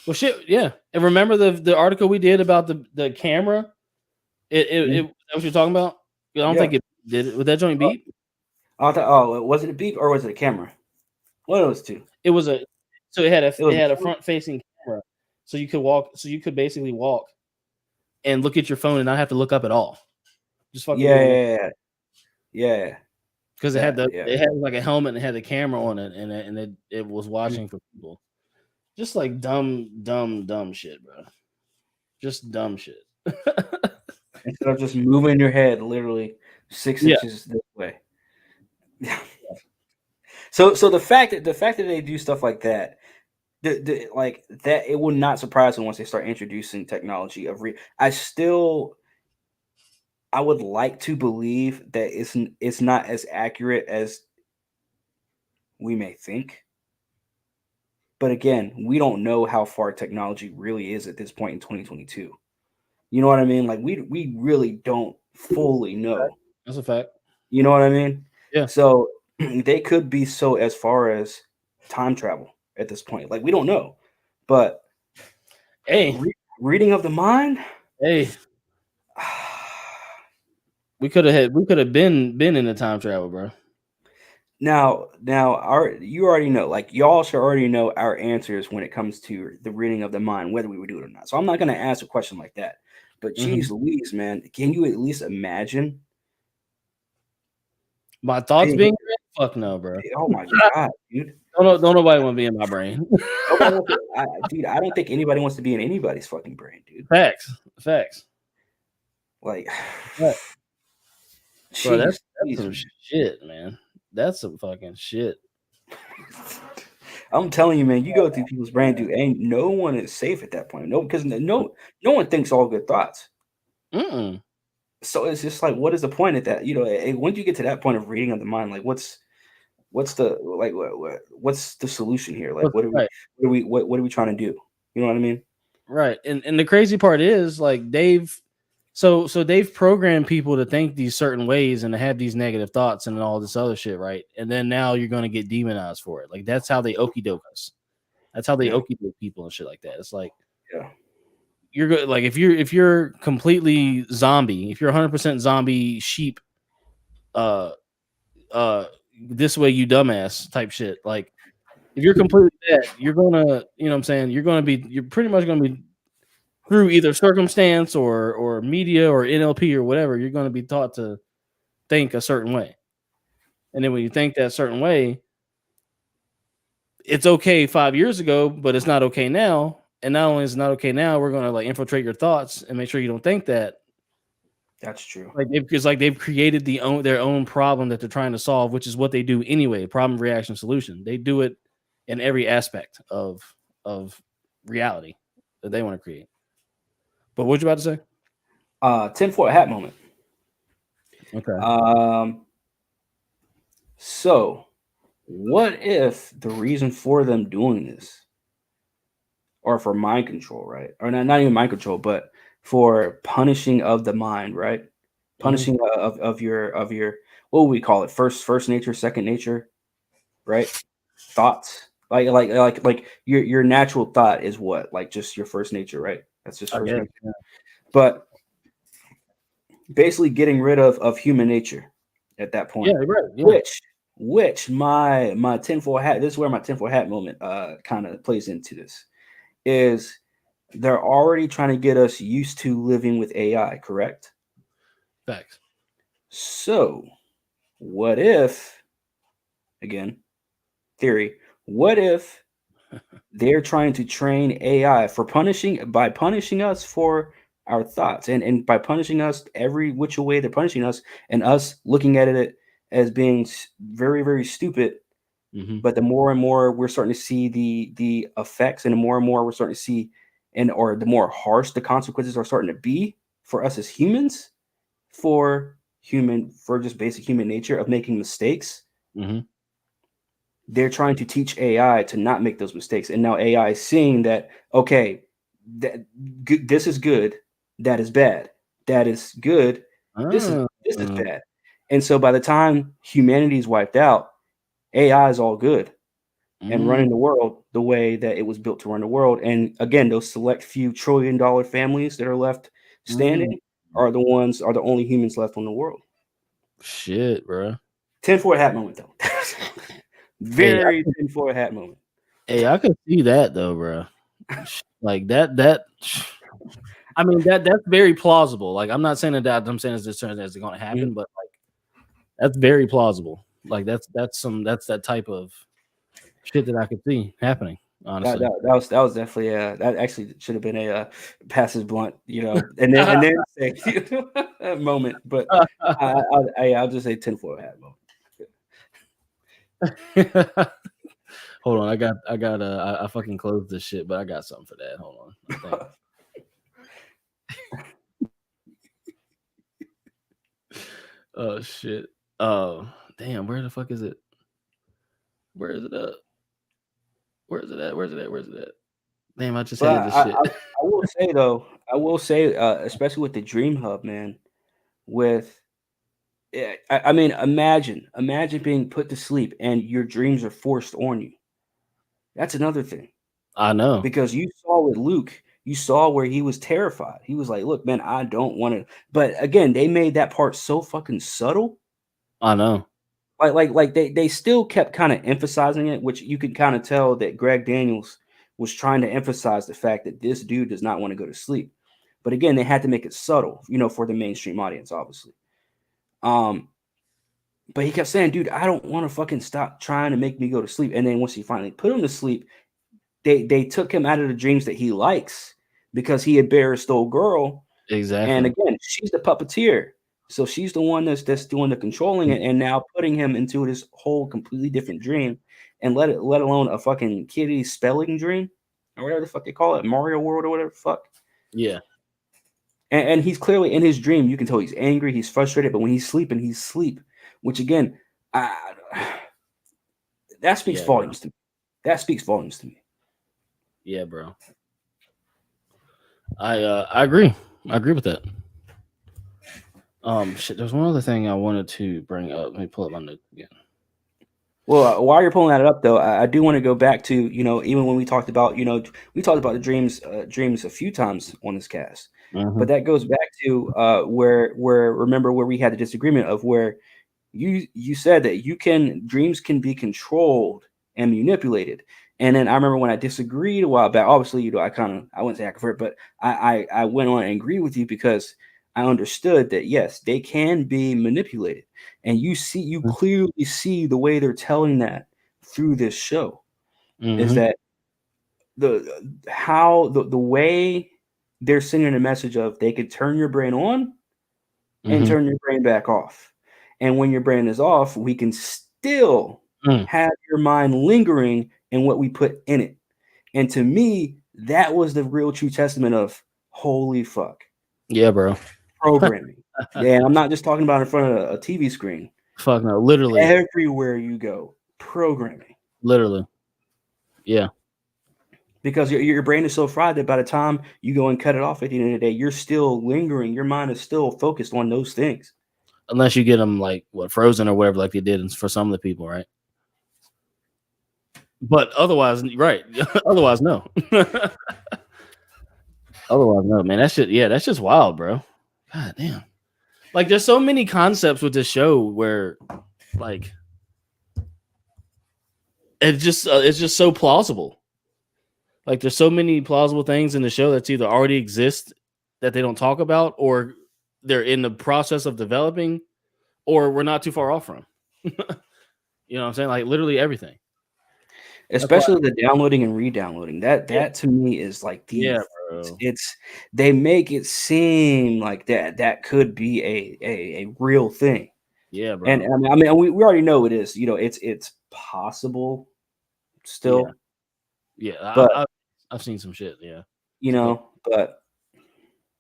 Well, shit, yeah. And remember the article we did about the camera? That what you're talking about? I don't think it did. Would that joint beep? Was it a beep or was it a camera? One of those two. It was a. So it had a front facing camera, so you could walk. So you could basically walk and look at your phone and not have to look up at all. Just fucking yeah. Because it had like a helmet and it had the camera on it, and it was watching for people. Just like dumb shit, bro. Just dumb shit. Instead of just moving your head literally 6 inches this way. So the fact that they do stuff like that, like that, it would not surprise me once they start introducing technology of I would like to believe that it's not as accurate as we may think. But again, we don't know how far technology really is at this point in 2022. You know what I mean? Like we really don't fully know. That's a fact. You know what I mean? Yeah. So they could be so as far as time travel at this point. Like we don't know. But Hey, reading of the mind. hey, we could have been in the time travel, bro. Now, you already know, like y'all should already know our answers when it comes to the reading of the mind, whether we would do it or not. So I'm not going to ask a question like that. But geez, Louise, man, can you at least imagine my thoughts being read? Fuck no, bro. Oh my god, dude! Don't nobody want to be in my brain. Dude, I don't think anybody wants to be in anybody's fucking brain, dude. Facts. Like, bro, that's geez, some shit, man. That's some fucking shit. I'm telling you, man, you go through people's brain, dude. Ain't no one is safe at that point. No, because no one thinks all good thoughts. So it's just like, what is the point of that? You know, once you get to that point of reading of the mind, like, what's the solution here? Like, what are we trying to do? You know what I mean? Right. And the crazy part is, like, they've programmed people to think these certain ways and to have these negative thoughts and all this other shit, right? And then now you're going to get demonized for it. Like, that's how they okey doke us. That's how they okey doke people and shit like that. It's like, yeah, you're good. Like, if you're completely zombie, if you're 100% zombie sheep, this way you dumbass type shit. Like, if you're completely dead, you're gonna, you know what I'm saying? You're pretty much gonna be through either circumstance or media or NLP or whatever. You're gonna be taught to think a certain way, and then when you think that certain way, it's okay 5 years ago, but it's not okay now. And not only is it not okay now, we're gonna like infiltrate your thoughts and make sure you don't think that. That's true. Like they've created their own problem that they're trying to solve, which is what they do anyway. Problem, reaction, solution. They do it in every aspect of reality that they want to create. But what you about to say? Tinfoil hat moment. Okay. So what if the reason for them doing this, or for mind control, right? Or not even mind control, but for punishing of the mind, right? Punishing of your what would we call it? First nature, second nature, right? Thoughts. Like your natural thought is what? Like just your first nature, right? That's just first nature. Yeah. But basically getting rid of human nature at that point. Yeah, right. Yeah. Which my tinfoil hat, this is where my tinfoil hat moment kind of plays into this, is they're already trying to get us used to living with AI, correct? Facts. So what if, again, theory, what if they're trying to train AI by punishing us for our thoughts and by punishing us every which way they're punishing us, and us looking at it as being very, very stupid. But the more and more we're starting to see the effects, and the more and more we're starting to see, or the more harsh the consequences are starting to be for us as humans, for just basic human nature of making mistakes. They're trying to teach AI to not make those mistakes. And now AI is seeing that, okay, this is good, that is bad. That is good, this is bad. And so by the time humanity is wiped out, AI is all good and running the world the way that it was built to run the world. And again, those select few $1 trillion families that are left standing are the only humans left on the world. Shit, bro. Tinfoil hat moment, though. Very tinfoil hat moment. Hey, I can see that though, bro. Like that. I mean, that's very plausible. Like, I'm not saying that I'm saying it's going to happen, but like that's very plausible. Like that's that type of shit that I could see happening. Honestly, that was definitely that actually should have been a passes blunt, you know, and then say moment. But I'll just say tinfoil hat moment. Hold on, I fucking closed this shit, but I got something for that. Hold on. I think. Oh shit. Oh damn, where the fuck is it? Where is it at? Where is it at? Where's it at? Where's it at? Damn, I just hated this shit. I will say though, especially with the Dream Hub, man, with I mean, imagine being put to sleep and your dreams are forced on you. That's another thing. I know. Because you saw with Luke, you saw where he was terrified. He was like, look, man, I don't want to. But again, they made that part so fucking subtle. I know. Like they still kept kind of emphasizing it, which you could kind of tell that Greg Daniels was trying to emphasize the fact that this dude does not want to go to sleep. But again, they had to make it subtle, for the mainstream audience, obviously. But he kept saying, dude, I don't want to fucking stop trying to make me go to sleep. And then once he finally put him to sleep, they took him out of the dreams that he likes because he had Bear stole girl. Exactly. And again, she's the puppeteer. So she's the one that's doing the controlling it and now putting him into this whole completely different dream and let alone a fucking kiddie spelling dream or whatever the fuck they call it, Mario World or whatever the fuck. Yeah. And he's clearly in his dream. You can tell he's angry, he's frustrated, but when he's sleeping, he's asleep, which again, that speaks volumes to me. That speaks volumes to me. Yeah, bro. I agree. I agree with that. Shit. There's one other thing I wanted to bring up. Let me pull up my notes again. Well, while you're pulling that up, though, I do want to go back to even when we talked about we talked about the dreams a few times on this cast, but that goes back to where remember where we had the disagreement of where you said that dreams can be controlled and manipulated. And then I remember when I disagreed a while back, obviously, I wouldn't say I convert, but I went on and agreed with you because I understood that, yes, they can be manipulated. And you clearly see the way they're telling that through this show is that the way they're sending a message of they could turn your brain on and turn your brain back off. And when your brain is off, we can still have your mind lingering in what we put in it. And to me, that was the real true testament of holy fuck. Yeah, bro. Programming. Yeah, I'm not just talking about in front of a TV screen. Fuck no, literally. Everywhere you go, programming. Literally. Yeah. Because your brain is so fried that by the time you go and cut it off at the end of the day, you're still lingering. Your mind is still focused on those things. Unless you get them frozen or whatever, like they did for some of the people, right? But otherwise, right? Otherwise, no. Otherwise, no, man. That's just wild, bro. God damn. Like, there's so many concepts with this show where, it's just so plausible. Like, there's so many plausible things in the show that's either already exist that they don't talk about, or they're in the process of developing, or we're not too far off from. You know what I'm saying? Like, literally everything. Especially the downloading and re-downloading. That to me is like they make it seem like that could be a real thing. Yeah, bro. And I mean we already know it is. It's possible still. Yeah, but I've seen some shit. Yeah, but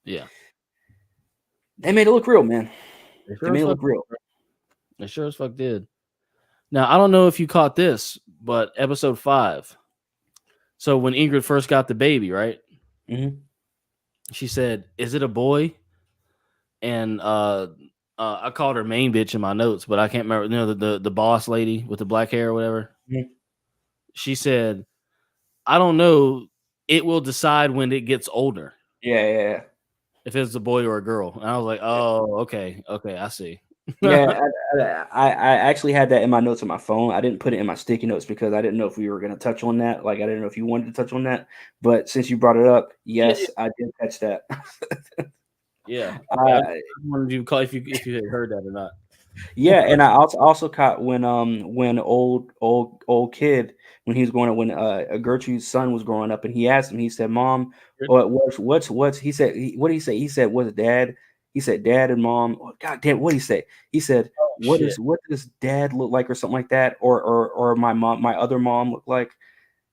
yeah, they made it look real, man. They made it look real. They sure as fuck did. Now, I don't know if you caught this, but episode 5. So when Ingrid first got the baby, right? Mm-hmm. She said, "Is it a boy?" And I called her main bitch in my notes, but I can't remember. The boss lady with the black hair or whatever. Mm-hmm. She said, "I don't know. It will decide when it gets older." Yeah. If it's a boy or a girl. And I was like, "Oh, okay, I see." Yeah, I actually had that in my notes on my phone. I didn't put it in my sticky notes because I didn't know if we were going to touch on that. Like, I didn't know if you wanted to touch on that. But since you brought it up, yes, I did catch that. Yeah, I wanted you to call if you had heard that or not. Yeah, and I also caught when old kid when he was going when Gertrude's son was growing up, and he asked him. He said, "Mom, what's?" He said, "What did he say?" He said, "What's Dad?" He said dad and mom. Oh, God damn, what did he say? He said, what does dad look like, or something like that, or my other mom look like?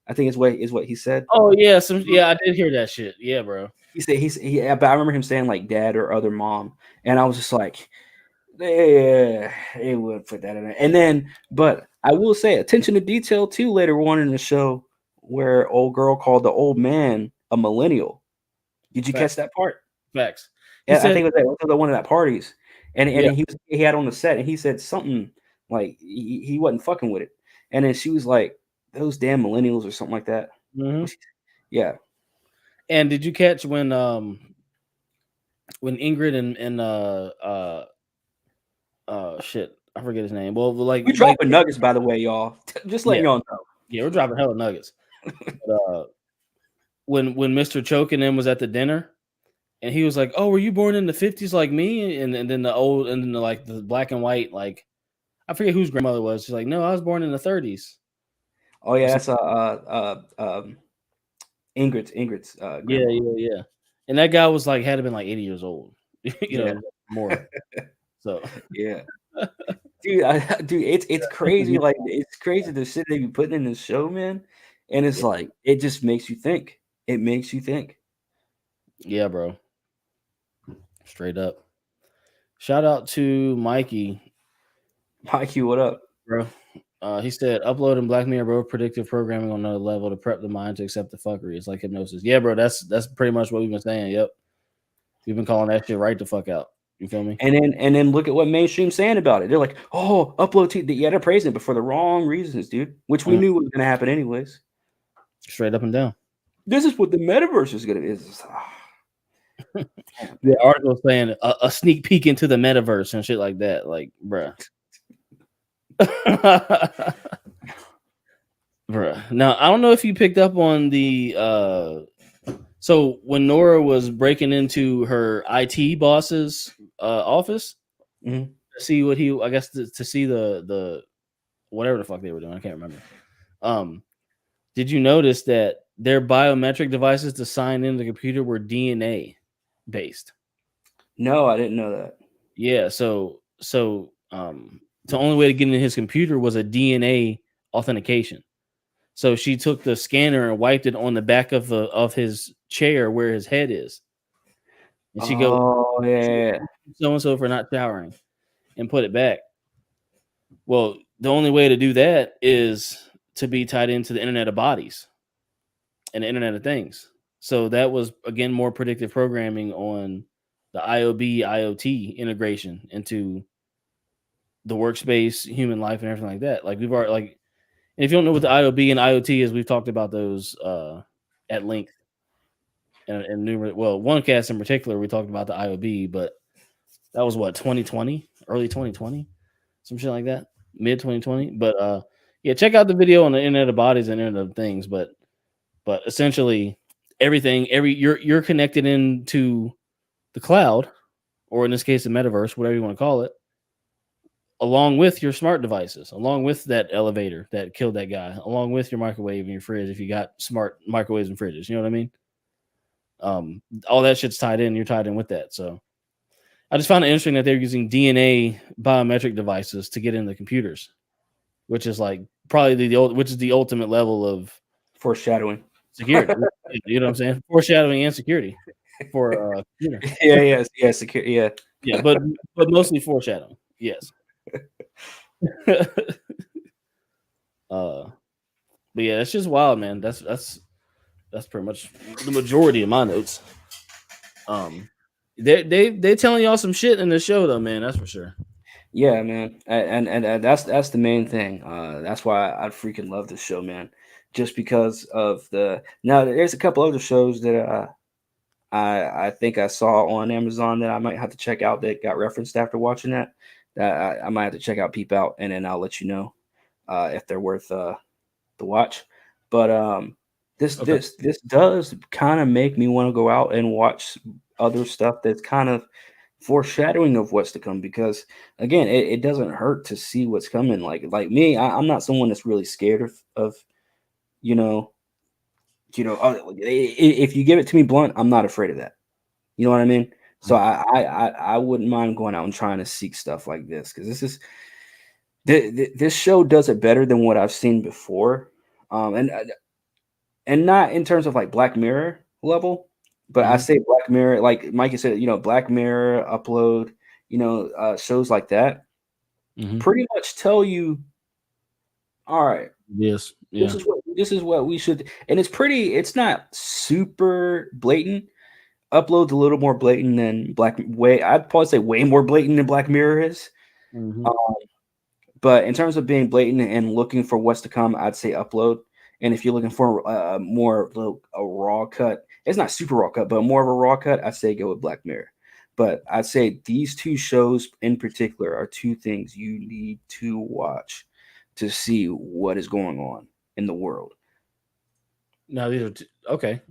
I think is what he said. Oh yeah, I did hear that shit. Yeah, bro. He said yeah, but I remember him saying like dad or other mom, and I was just like, yeah, it would put that in there. And then, but I will say, attention to detail too. Later on in the show, where old girl called the old man a millennial. Did you catch that part? Facts. Yeah, I think it was at one of that parties, and Yeah. he had on the set, and he said something like he wasn't fucking with it, and then she was like, "Those damn millennials" or something like that. Mhm. Yeah. And did you catch when Ingrid and shit, I forget his name. Well, like We dropping nuggets, by the way, y'all. Just letting y'all know. Yeah, we're dropping hella nuggets. But, when Mr. Choke and them was at the dinner, and he was like, "Oh, were you born in the 50s like me?" And then the black and white, like, I forget whose grandmother was. She's like, "No, I was born in the 30s." Oh yeah, that's Ingrid's grandma. Yeah. And that guy was like had to been like 80 years old, more. So yeah, dude, it's crazy. Like it's crazy the shit they be putting in this show, man. And it's like it just makes you think. It makes you think. Yeah, bro. Straight up. Shout out to Mikey. Mikey, what up, bro? He said, uploading Black Mirror, bro, predictive programming on another level to prep the mind to accept the fuckery. It's like hypnosis. Yeah, bro, that's pretty much what we've been saying. Yep. We've been calling that shit right the fuck out. You feel me? And then look at what mainstream's saying about it. They're like, oh, upload yeah, they're praising it, but for the wrong reasons, dude. Which we knew was gonna happen anyways. Straight up and down. This is what the metaverse is gonna be. The article saying a sneak peek into the metaverse and shit like that. Like, bruh. Bruh. Now, I don't know if you picked up on the so when Nora was breaking into her IT boss's office to see what he, I guess to see the whatever the fuck they were doing, I can't remember. Did you notice that their biometric devices to sign in the computer were DNA based? No, I didn't know that. Yeah, so the only way to get into his computer was a DNA authentication. So she took the scanner and wiped it on the back of his chair where his head is. And she goes, "Oh yeah, so and so for not showering," and put it back. Well, the only way to do that is to be tied into the Internet of Bodies and the Internet of Things. So that was again more predictive programming on the IOB IoT integration into the workspace, human life, and everything like that. Like we've already like, and if you don't know what the IOB and IoT is, we've talked about those at length. And numerous, one cast in particular, we talked about the IOB, but that was what 2020, early 2020, some shit like that, mid 2020. But yeah, check out the video on the Internet of Bodies and Internet of Things. But essentially, you're connected into the cloud, or in this case, the metaverse, whatever you want to call it, along with your smart devices, along with that elevator that killed that guy, along with your microwave and your fridge, if you got smart microwaves and fridges, you know what I mean? All that shit's tied in. You're tied in with that. So I just found it interesting that they're using DNA biometric devices to get in the computers, which is like probably the ultimate level of foreshadowing security. You know what I'm saying? Foreshadowing and security for computer. Yeah, security. Yeah, but mostly foreshadowing. Yes. But yeah, it's just wild, man. That's pretty much the majority of my notes. They telling y'all some shit in the show though, man. That's for sure. Yeah, man, and that's the main thing. That's why I freaking love this show, man. Just because of now, there's a couple other shows that I think I saw on Amazon that I might have to check out that got referenced after watching that. That I might have to check out, peep out, and then I'll let you know if they're worth the watch. But this does kind of make me want to go out and watch other stuff that's kind of foreshadowing of what's to come, because again, it doesn't hurt to see what's coming. Like me, I'm not someone that's really scared of if you give it to me blunt, I'm not afraid of that. You know what I mean? So I wouldn't mind going out and trying to seek stuff like this because this show does it better than what I've seen before, and not in terms of like Black Mirror level, but I say Black Mirror, like Mikey said, Black Mirror, Upload, shows like that pretty much tell you, all right, Yes, yeah, this is what we should, and it's not super blatant. Upload's a little more blatant than I'd probably say way more blatant than Black Mirror is. But in terms of being blatant and looking for what's to come, I'd say Upload. And if you're looking for more a raw cut, it's not super raw cut, but more of a raw cut, I'd say go with Black Mirror. But I'd say these two shows in particular are two things you need to watch to see what is going on in the world. No, these are okay.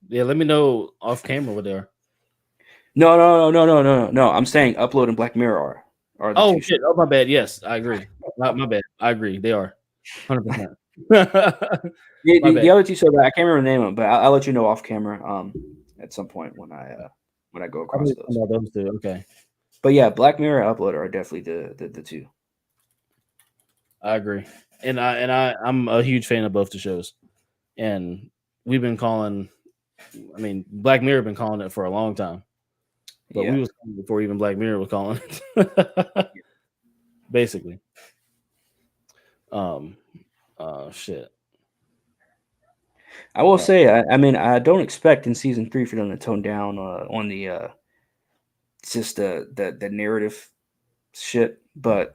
Yeah, let me know off camera what they are. No. I'm saying Upload and Black Mirror are the two shit! Oh, my bad. Yes, I agree. My bad. I agree. They are 100%. The other two shows, I can't remember the name of them, but I'll let you know off camera at some point when I go across those. Those two, okay. But yeah, Black Mirror and Upload are definitely the two. I agree, and I'm a huge fan of both the shows, and we've been calling. I mean, Black Mirror been calling it for a long time, but we was calling it before even Black Mirror was calling it. Basically. Shit. I will say, I mean, I don't expect in season 3 for them to tone down on the just the narrative shit, but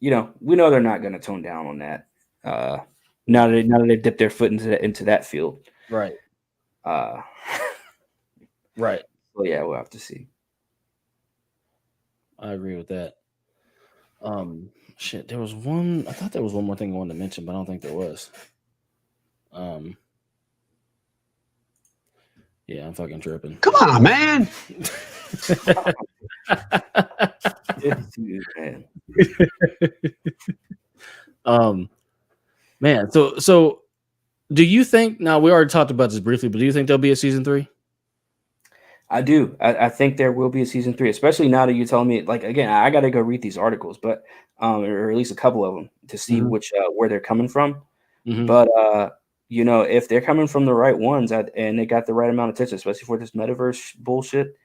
we know they're not going to tone down on that. Now that they've dipped their foot into that field, right? Right. So yeah, we'll have to see. I agree with that. Shit, there was one. I thought there was one more thing I wanted to mention, but I don't think there was. Yeah, I'm fucking tripping. Come on, man. Man. So, do you think? Now we already talked about this briefly, but do you think there'll be a season 3? I do. I think there will be a season 3, especially now that you're telling me. Like again, I got to go read these articles, but or at least a couple of them to see which where they're coming from. But if they're coming from the right ones and they got the right amount of attention, especially for this metaverse bullshit,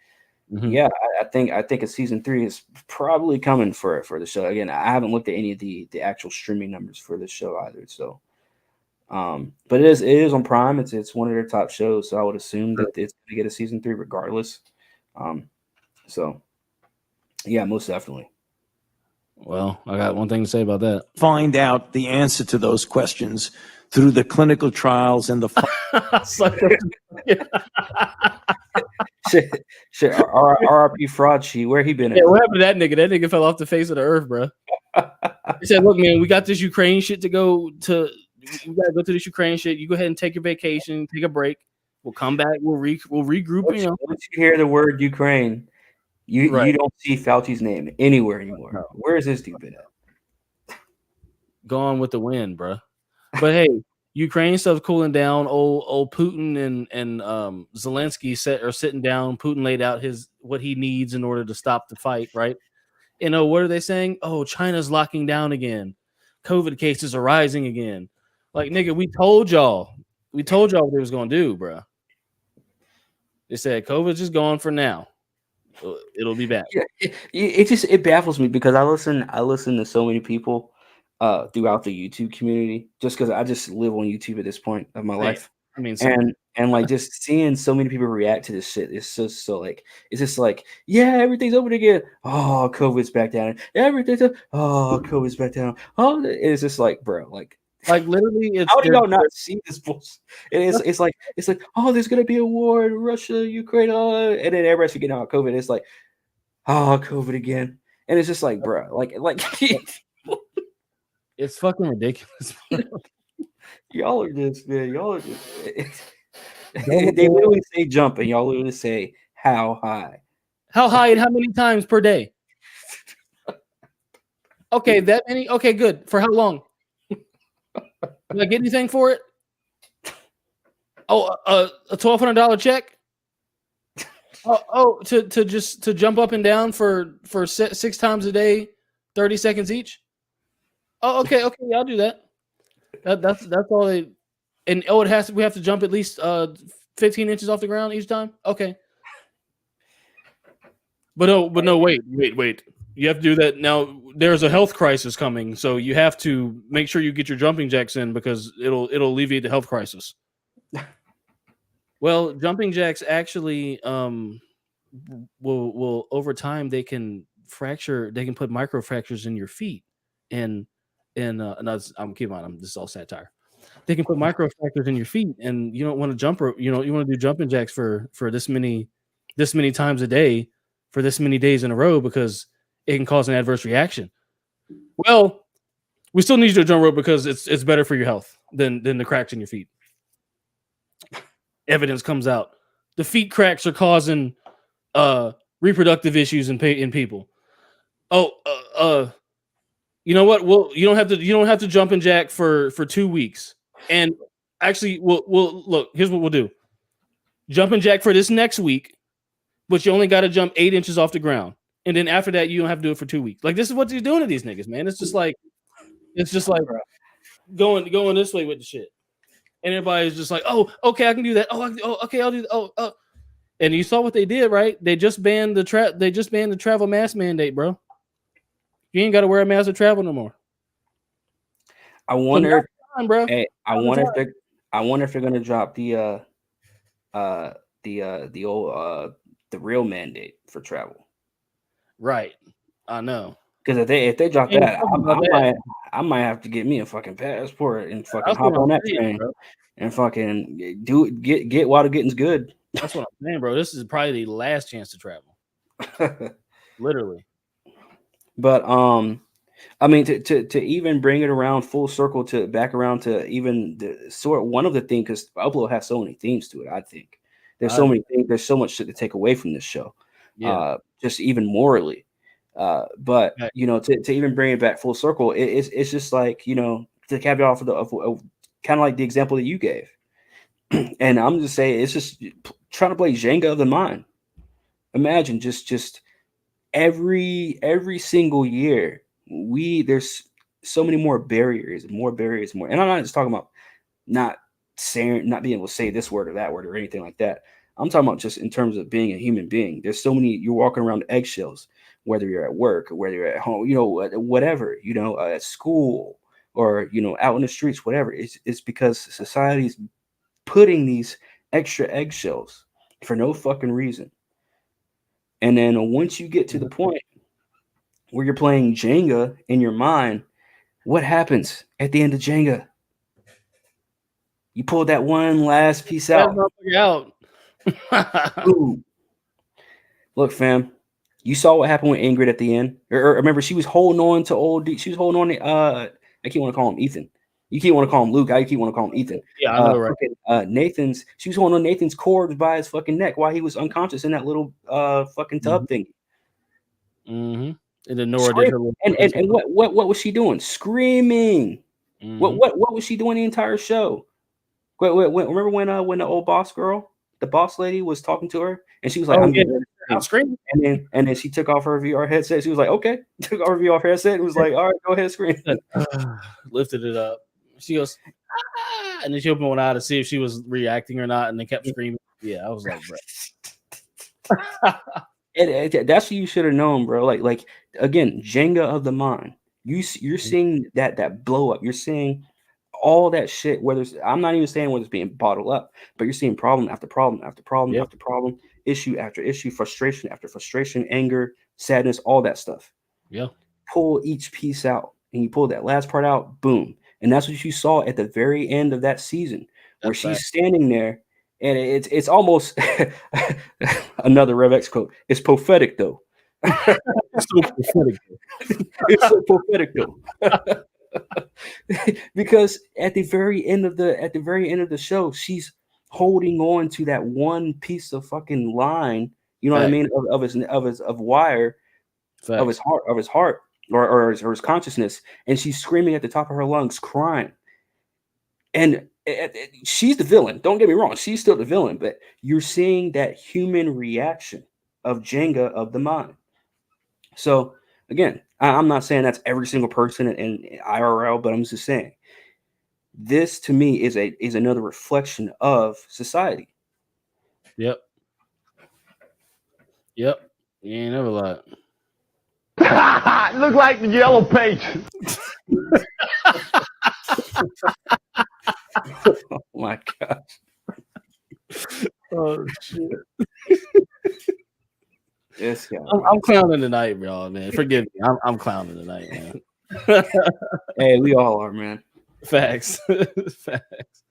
yeah, I think a season 3 is probably coming for the show. Again, I haven't looked at any of the actual streaming numbers for this show either. So, but it is on Prime. It's one of their top shows, so I would assume that it's going to get a season 3 regardless. So, yeah, most definitely. Well, I got one thing to say about that. Find out the answer to those questions through the clinical trials and the shit. RRP fraud sheet. Where he been at? Yeah, what happened to that nigga? That nigga fell off the face of the earth, bro. He said, "Look, man, we got this Ukraine shit to go to. You gotta go to this Ukraine shit. You go ahead and take your vacation, take a break. We'll come back. We'll regroup. Once you hear the word Ukraine, you don't see Fauci's name anywhere anymore. No. Where is this dude been at? Gone with the wind, bro. But hey, Ukraine stuff's cooling down. Old Putin and Zelensky are sitting down. Putin laid out what he needs in order to stop the fight, right? And what are they saying? Oh, China's locking down again. COVID cases are rising again. Like, nigga, we told y'all what they was gonna do, bro. They said COVID's just gone for now. It'll be back. Yeah, it baffles me because I listen to so many people throughout the YouTube community just because I just live on YouTube at this point of my life. I mean, and like just seeing so many people react to this shit is so like it's just like, yeah, everything's open again. Oh, COVID's back down. COVID's back down. Oh, it's just like, bro, like literally, it's how do y'all not see this bullshit? It's like oh, there's gonna be a war in Russia, Ukraine, and then everybody's forgetting about COVID. It's like, oh, COVID again, and it's just like, bro, like it's fucking ridiculous. Y'all are just, man. Y'all are just. They literally say jump, and y'all literally say how high. How high and how many times per day? Okay, that many. Okay, good. For how long? Did I get anything for it? Oh, a $1,200 check. To jump up and down for 6 times a day, 30 seconds each. Oh, okay, yeah, I'll do that. That's all they. And we have to jump at least 15 inches off the ground each time. Okay. But no, wait. You have to do that now. There's a health crisis coming, so you have to make sure you get your jumping jacks in because it'll alleviate the health crisis. Well, jumping jacks actually will over time they can fracture. They can put micro fractures in your feet, and I'm keep on. This is all satire. They can put micro fractures in your feet, and you don't want to jump. You want to do jumping jacks for this many times a day for this many days in a row because it can cause an adverse reaction. Well, we still need you to jump rope because it's better for your health than the cracks in your feet. Evidence comes out. The feet cracks are causing reproductive issues in people. Oh, you know what? Well, you don't have to jump and jack for 2 weeks. And actually, we'll look. Here's what we'll do: jump and jack for this next week, but you only got to jump 8 inches off the ground. And then after that, you don't have to do it for 2 weeks. Like this is what you're doing to these niggas, man. It's just like going this way with the shit. And everybody's just like, oh, okay, I can do that. Okay, I'll do that. And you saw what they did, right? They just banned the travel mask mandate, bro. You ain't got to wear a mask to travel no more. I wonder, bro. Hey, I wonder if they're gonna drop the real mandate for travel. Right, I know. Because if they drop that, I might have to get me a fucking passport and fucking hop on that train and fucking get while the getting's good. That's what I'm saying, bro. This is probably the last chance to travel. Literally. But I mean, to even bring it around full circle back around to even one of the things, because Upload has so many themes to it. I think there's so many things. There's so much shit to take away from this show. Yeah. Just even morally. But to even bring it back full circle, it's just like, to caveat off of kind of like the example that you gave. And I'm just saying, it's just trying to play Jenga of the mind. Imagine just every single year, there's so many more barriers. And I'm not just talking about not being able to say this word or that word or anything like that. I'm talking about just in terms of being a human being. There's so many, you're walking around eggshells, whether you're at work or whether you're at home, whatever, at school or, out in the streets, whatever. It's because society's putting these extra eggshells for no fucking reason. And then once you get to the point where you're playing Jenga in your mind, what happens at the end of Jenga? You pull that one last piece out. Ooh. Look, fam, you saw what happened with Ingrid at the end. Or remember, she was holding on to she was holding on to I keep want to call him Ethan. You keep want to call him Luke. I keep want to call him Ethan. Yeah, I know, right? She was holding on Nathan's cord by his fucking neck while he was unconscious in that little fucking tub thing. Mm-hmm. And then Nora did her and what was she doing? Screaming. Mm-hmm. What was she doing the entire show? Remember when the old boss girl, the boss lady, was talking to her and she was like, I'm screaming. And then she took off her VR headset. She was like, okay, took off her VR headset and was like, all right, go ahead, scream. Lifted it up. She goes, ah! And then she opened one eye to see if she was reacting or not, and then kept screaming. Yeah, I was like, bro. That's what you should have known, bro. Like again, Jenga of the mind. You're seeing that blow up. You're seeing all that shit. I'm not even saying whether it's being bottled up, but you're seeing problem after problem after problem after problem, issue after issue, frustration after frustration, anger, sadness, all that stuff. Yeah. Pull each piece out, and you pull that last part out. Boom. And that's what you saw at the very end of that season, where she's standing there, and it's almost another RevX quote. It's prophetic though. It's so prophetic. It's so prophetic though. Because at the very end of the show, she's holding on to that one piece of fucking line. You know what I mean? Of wire, of his heart. Or his consciousness, and she's screaming at the top of her lungs, crying. And she's the villain. Don't get me wrong, she's still the villain, but you're seeing that human reaction of Jenga of the mind. So again, I'm not saying that's every single person in IRL, but I'm just saying this to me is another reflection of society. Yep. You ain't never lied. Look like the yellow pages. Oh my gosh. Oh shit. This guy. I'm clowning tonight, y'all, man. Forgive me. I'm clowning tonight, man. Hey, we all are, man. Facts. Facts.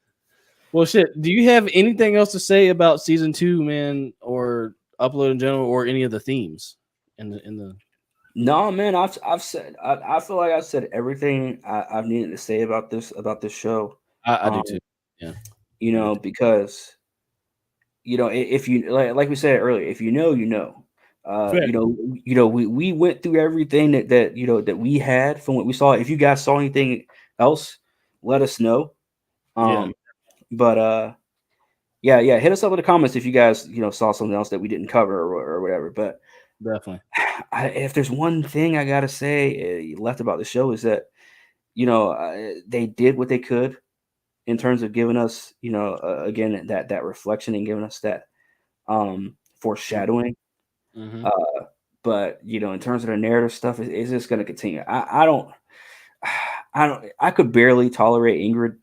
Well, shit. Do you have anything else to say about season 2, man, or Upload in general, or any of the themes in the? No, man. I've said. I feel like I've said everything I've needed to say about this show. I do too. Yeah. You know, because if you like we said earlier, if you know, you know. Fair. We went through everything that we had from what we saw. If you guys saw anything else, let us know. But hit us up in the comments if you guys saw something else that we didn't cover or whatever. But Definitely. if there's one thing I gotta say left about the show is that they did what they could in terms of giving us again that reflection and giving us that foreshadowing. Mm-hmm. But in terms of the narrative stuff, it's just going to continue. I could barely tolerate Ingrid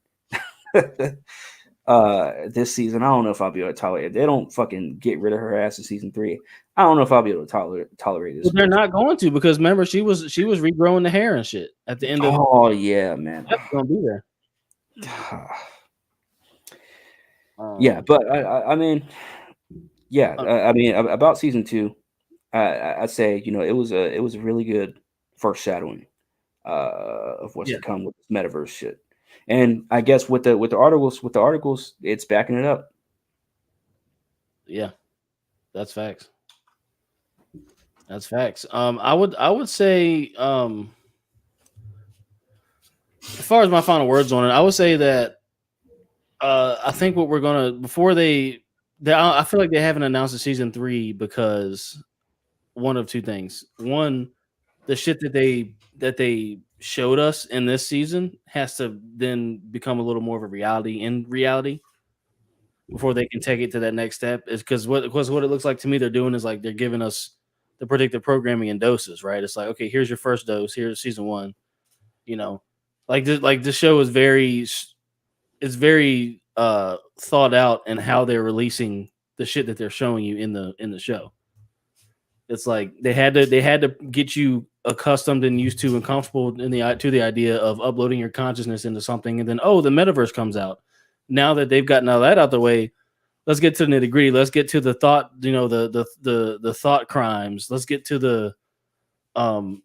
this season. I don't know if I'll be able to tolerate it. If they don't fucking get rid of her ass in season 3, I don't know if I'll be able to tolerate this. But they're not going to, because remember she was regrowing the hair and shit at the end of. Oh yeah, man. That's gonna be there. Yeah, but I mean, about season 2. I'd say it was a really good foreshadowing of what's to come with this metaverse shit, and I guess with the articles, it's backing it up. Yeah, that's facts. That's facts. I would say, as far as my final words on it, I would say that I think what we're gonna I feel like they haven't announced a season 3 because one of two things. One, the shit that they showed us in this season has to then become a little more of a reality before they can take it to that next step. Is because what it looks like to me they're doing is like they're giving us the predictive programming in doses, right? It's like, okay, here's your first dose, here's season 1. Like this show is very thought out in how they're releasing the shit that they're showing you in the show. It's like they had to get you accustomed and used to and comfortable to the idea of uploading your consciousness into something, and then the metaverse comes out. Now that they've gotten all that out the way, let's get to the nitty gritty. Let's get to the thought, the thought crimes. Let's get to the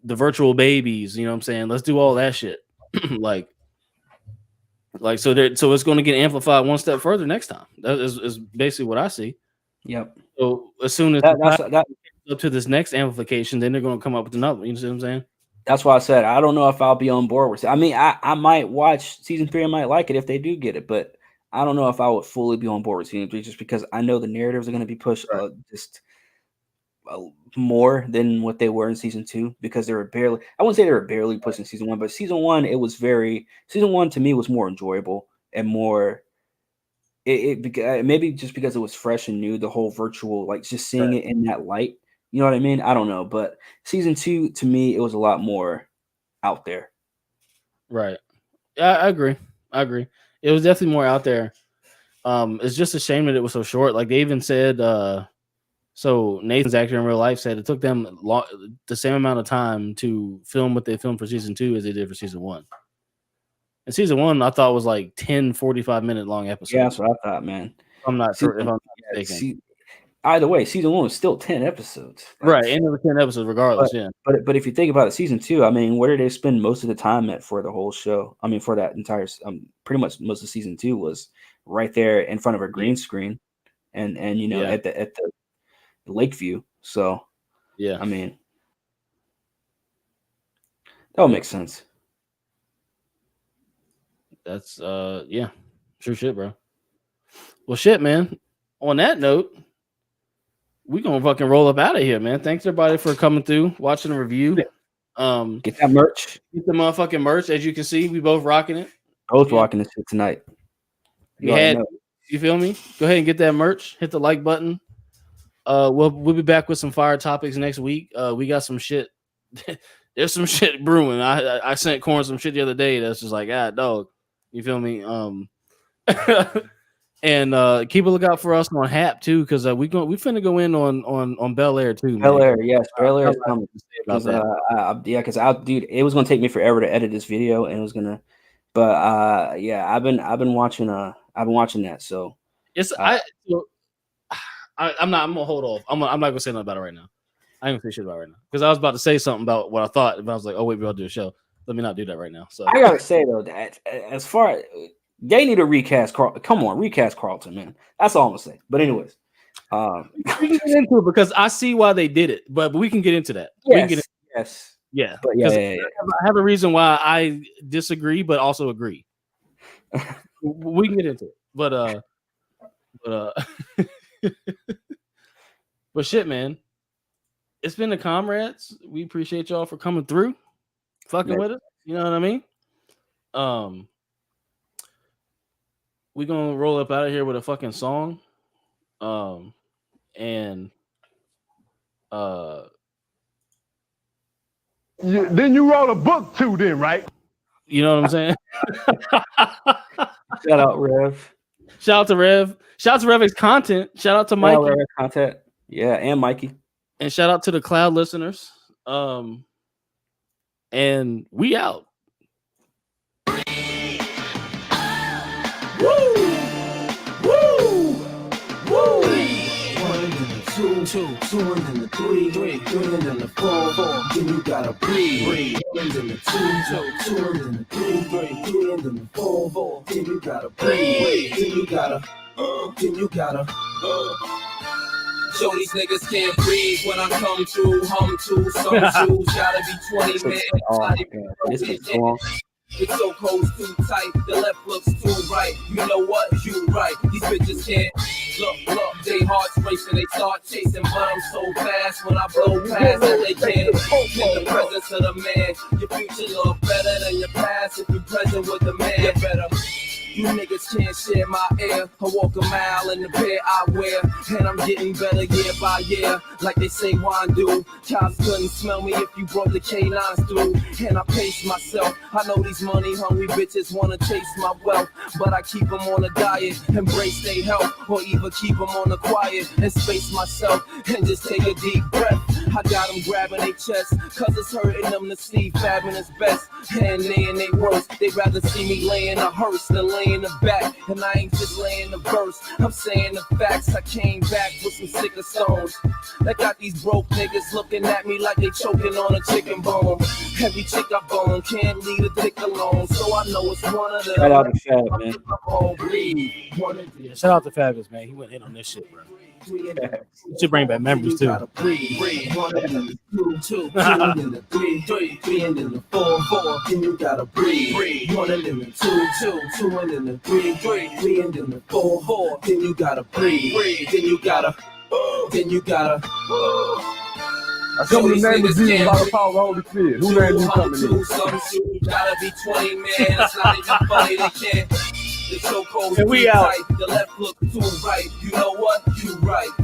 virtual babies. You know what I'm saying? Let's do all that shit. So it's going to get amplified one step further next time. That is basically what I see. Yep. So as soon as that up to this next amplification, then they're going to come up with another. You know what I'm saying? That's why I said I don't know if I'll be on board with it. I mean, I might watch season 3. I might like it if they do get it, but I don't know if I would fully be on board with season 3 just because I know the narratives are going to be pushed more than what they were in season 2 because I wouldn't say they were barely pushing season 1, but season 1 season 1 to me was more enjoyable and more. It maybe just because it was fresh and new, the whole virtual, like just seeing it in that light. You know what I mean? I don't know, but season 2 to me, it was a lot more out there. Right. I agree. It was definitely more out there. It's just a shame that it was so short. Like they even said, so Nathan's actor in real life said it took them the same amount of time to film what they filmed for season 2 as they did for season 1. And season 1, I thought was like 10, 45-minute long episodes. Yeah, that's what I thought, man. I'm not sure if I'm not mistaken. Either way, season 1 was still 10 episodes. Right, and there were 10 episodes regardless, But if you think about it, season 2, I mean, where did they spend most of the time at for the whole show? I mean, for that entire, pretty much most of season 2 was right there in front of a green screen, and at the Lakeview. So yeah, I mean, that would make sense. That's yeah. True shit, bro. Well, shit, man. On that note, we gonna fucking roll up out of here, man. Thanks everybody for coming through, watching the review. Get that merch. Get the motherfucking merch. As you can see, we both rocking it. Both rocking this shit tonight. You feel me? Go ahead and get that merch. Hit the like button. We'll be back with some fire topics next week. We got some shit. There's some shit brewing. I sent Corn some shit the other day that's just like, dog. You feel me? And keep a lookout for us on Hap too, because we finna go in on Bel Air too. Bel Air, yes, Bel Air is coming. About that. Because dude, it was gonna take me forever to edit this video, and it was gonna, but yeah, I've been watching that. So it's I'm gonna hold off. I'm not gonna say nothing about it right now. I ain't gonna say shit about it right now because I was about to say something about what I thought, but I was like, oh wait, we'll do a show. Let me not do that right now. So I gotta say though, that as far as they need to recast Carlton. Come on, recast Carlton, man. That's all I'm gonna say. But anyways, we can get into it because I see why they did it, but we can get into that. Yes, we can get yes, yeah. But yeah. I have a reason why I disagree, but also agree. We can get into it, but but shit, man. It's been the comrades. We appreciate y'all for coming through, fucking with us. You know what I mean? We gonna roll up out of here with a fucking song. And Then you wrote a book too, then, right? you know what I'm saying? Shout out Rev. Shout out to Rev. Shout out to Rev's content. Shout out to Mikey. Shout out Rev content. Yeah, and Mikey. And shout out to the Cloud listeners. And we out. Two, and then the three, and then the four, then you gotta breathe. And then the two, and then the three, and then the four, then you gotta breathe. Then you gotta. Show these niggas can't breathe when I come through, hum to some shoes. Gotta be 20 minutes. This is long. It's so cold, too tight. The left looks too right. You know what? You right. These bitches can't look. They hearts racing. They start chasing, but I'm so fast when I blow past that they can't. In the presence of the man, your future look better than your past if you're present with the man. You better. You niggas can't share my air. I walk a mile in the pair I wear, and I'm getting better year by year, like they say wine do. Cops couldn't smell me if you brought the canines through, and I pace myself. I know these money hungry bitches wanna chase my wealth, but I keep them on a diet, embrace their health, or even keep them on the quiet and space myself and just take a deep breath. I got them grabbing their chest, cause it's hurting them to see fabbing is best, and they in their worst. They'd rather see me laying a hearse than laying the back, and I ain't just laying the verse, I'm saying the facts. I came back with some sicker stones that got these broke niggas looking at me like they choking on a chicken bone. Every chick I bone can't leave a dick alone, so I know it's one of them. Shout out to Fab, man. Yeah, shout out to Fabulous, man. He went in on this shit, bro. Should bring back memories too. One and then the two, and then the three, and then the four, then you gotta breathe. One and then the two, and then the three, and then the four, then you gotta breathe. Then you gotta. I come in the name of Jesus by the power of the Holy Spirit. Who name you coming in? Gotta be 20, man. It's not even funny. They can't. The chokehold, and we out. The left look too right. You know what? You right.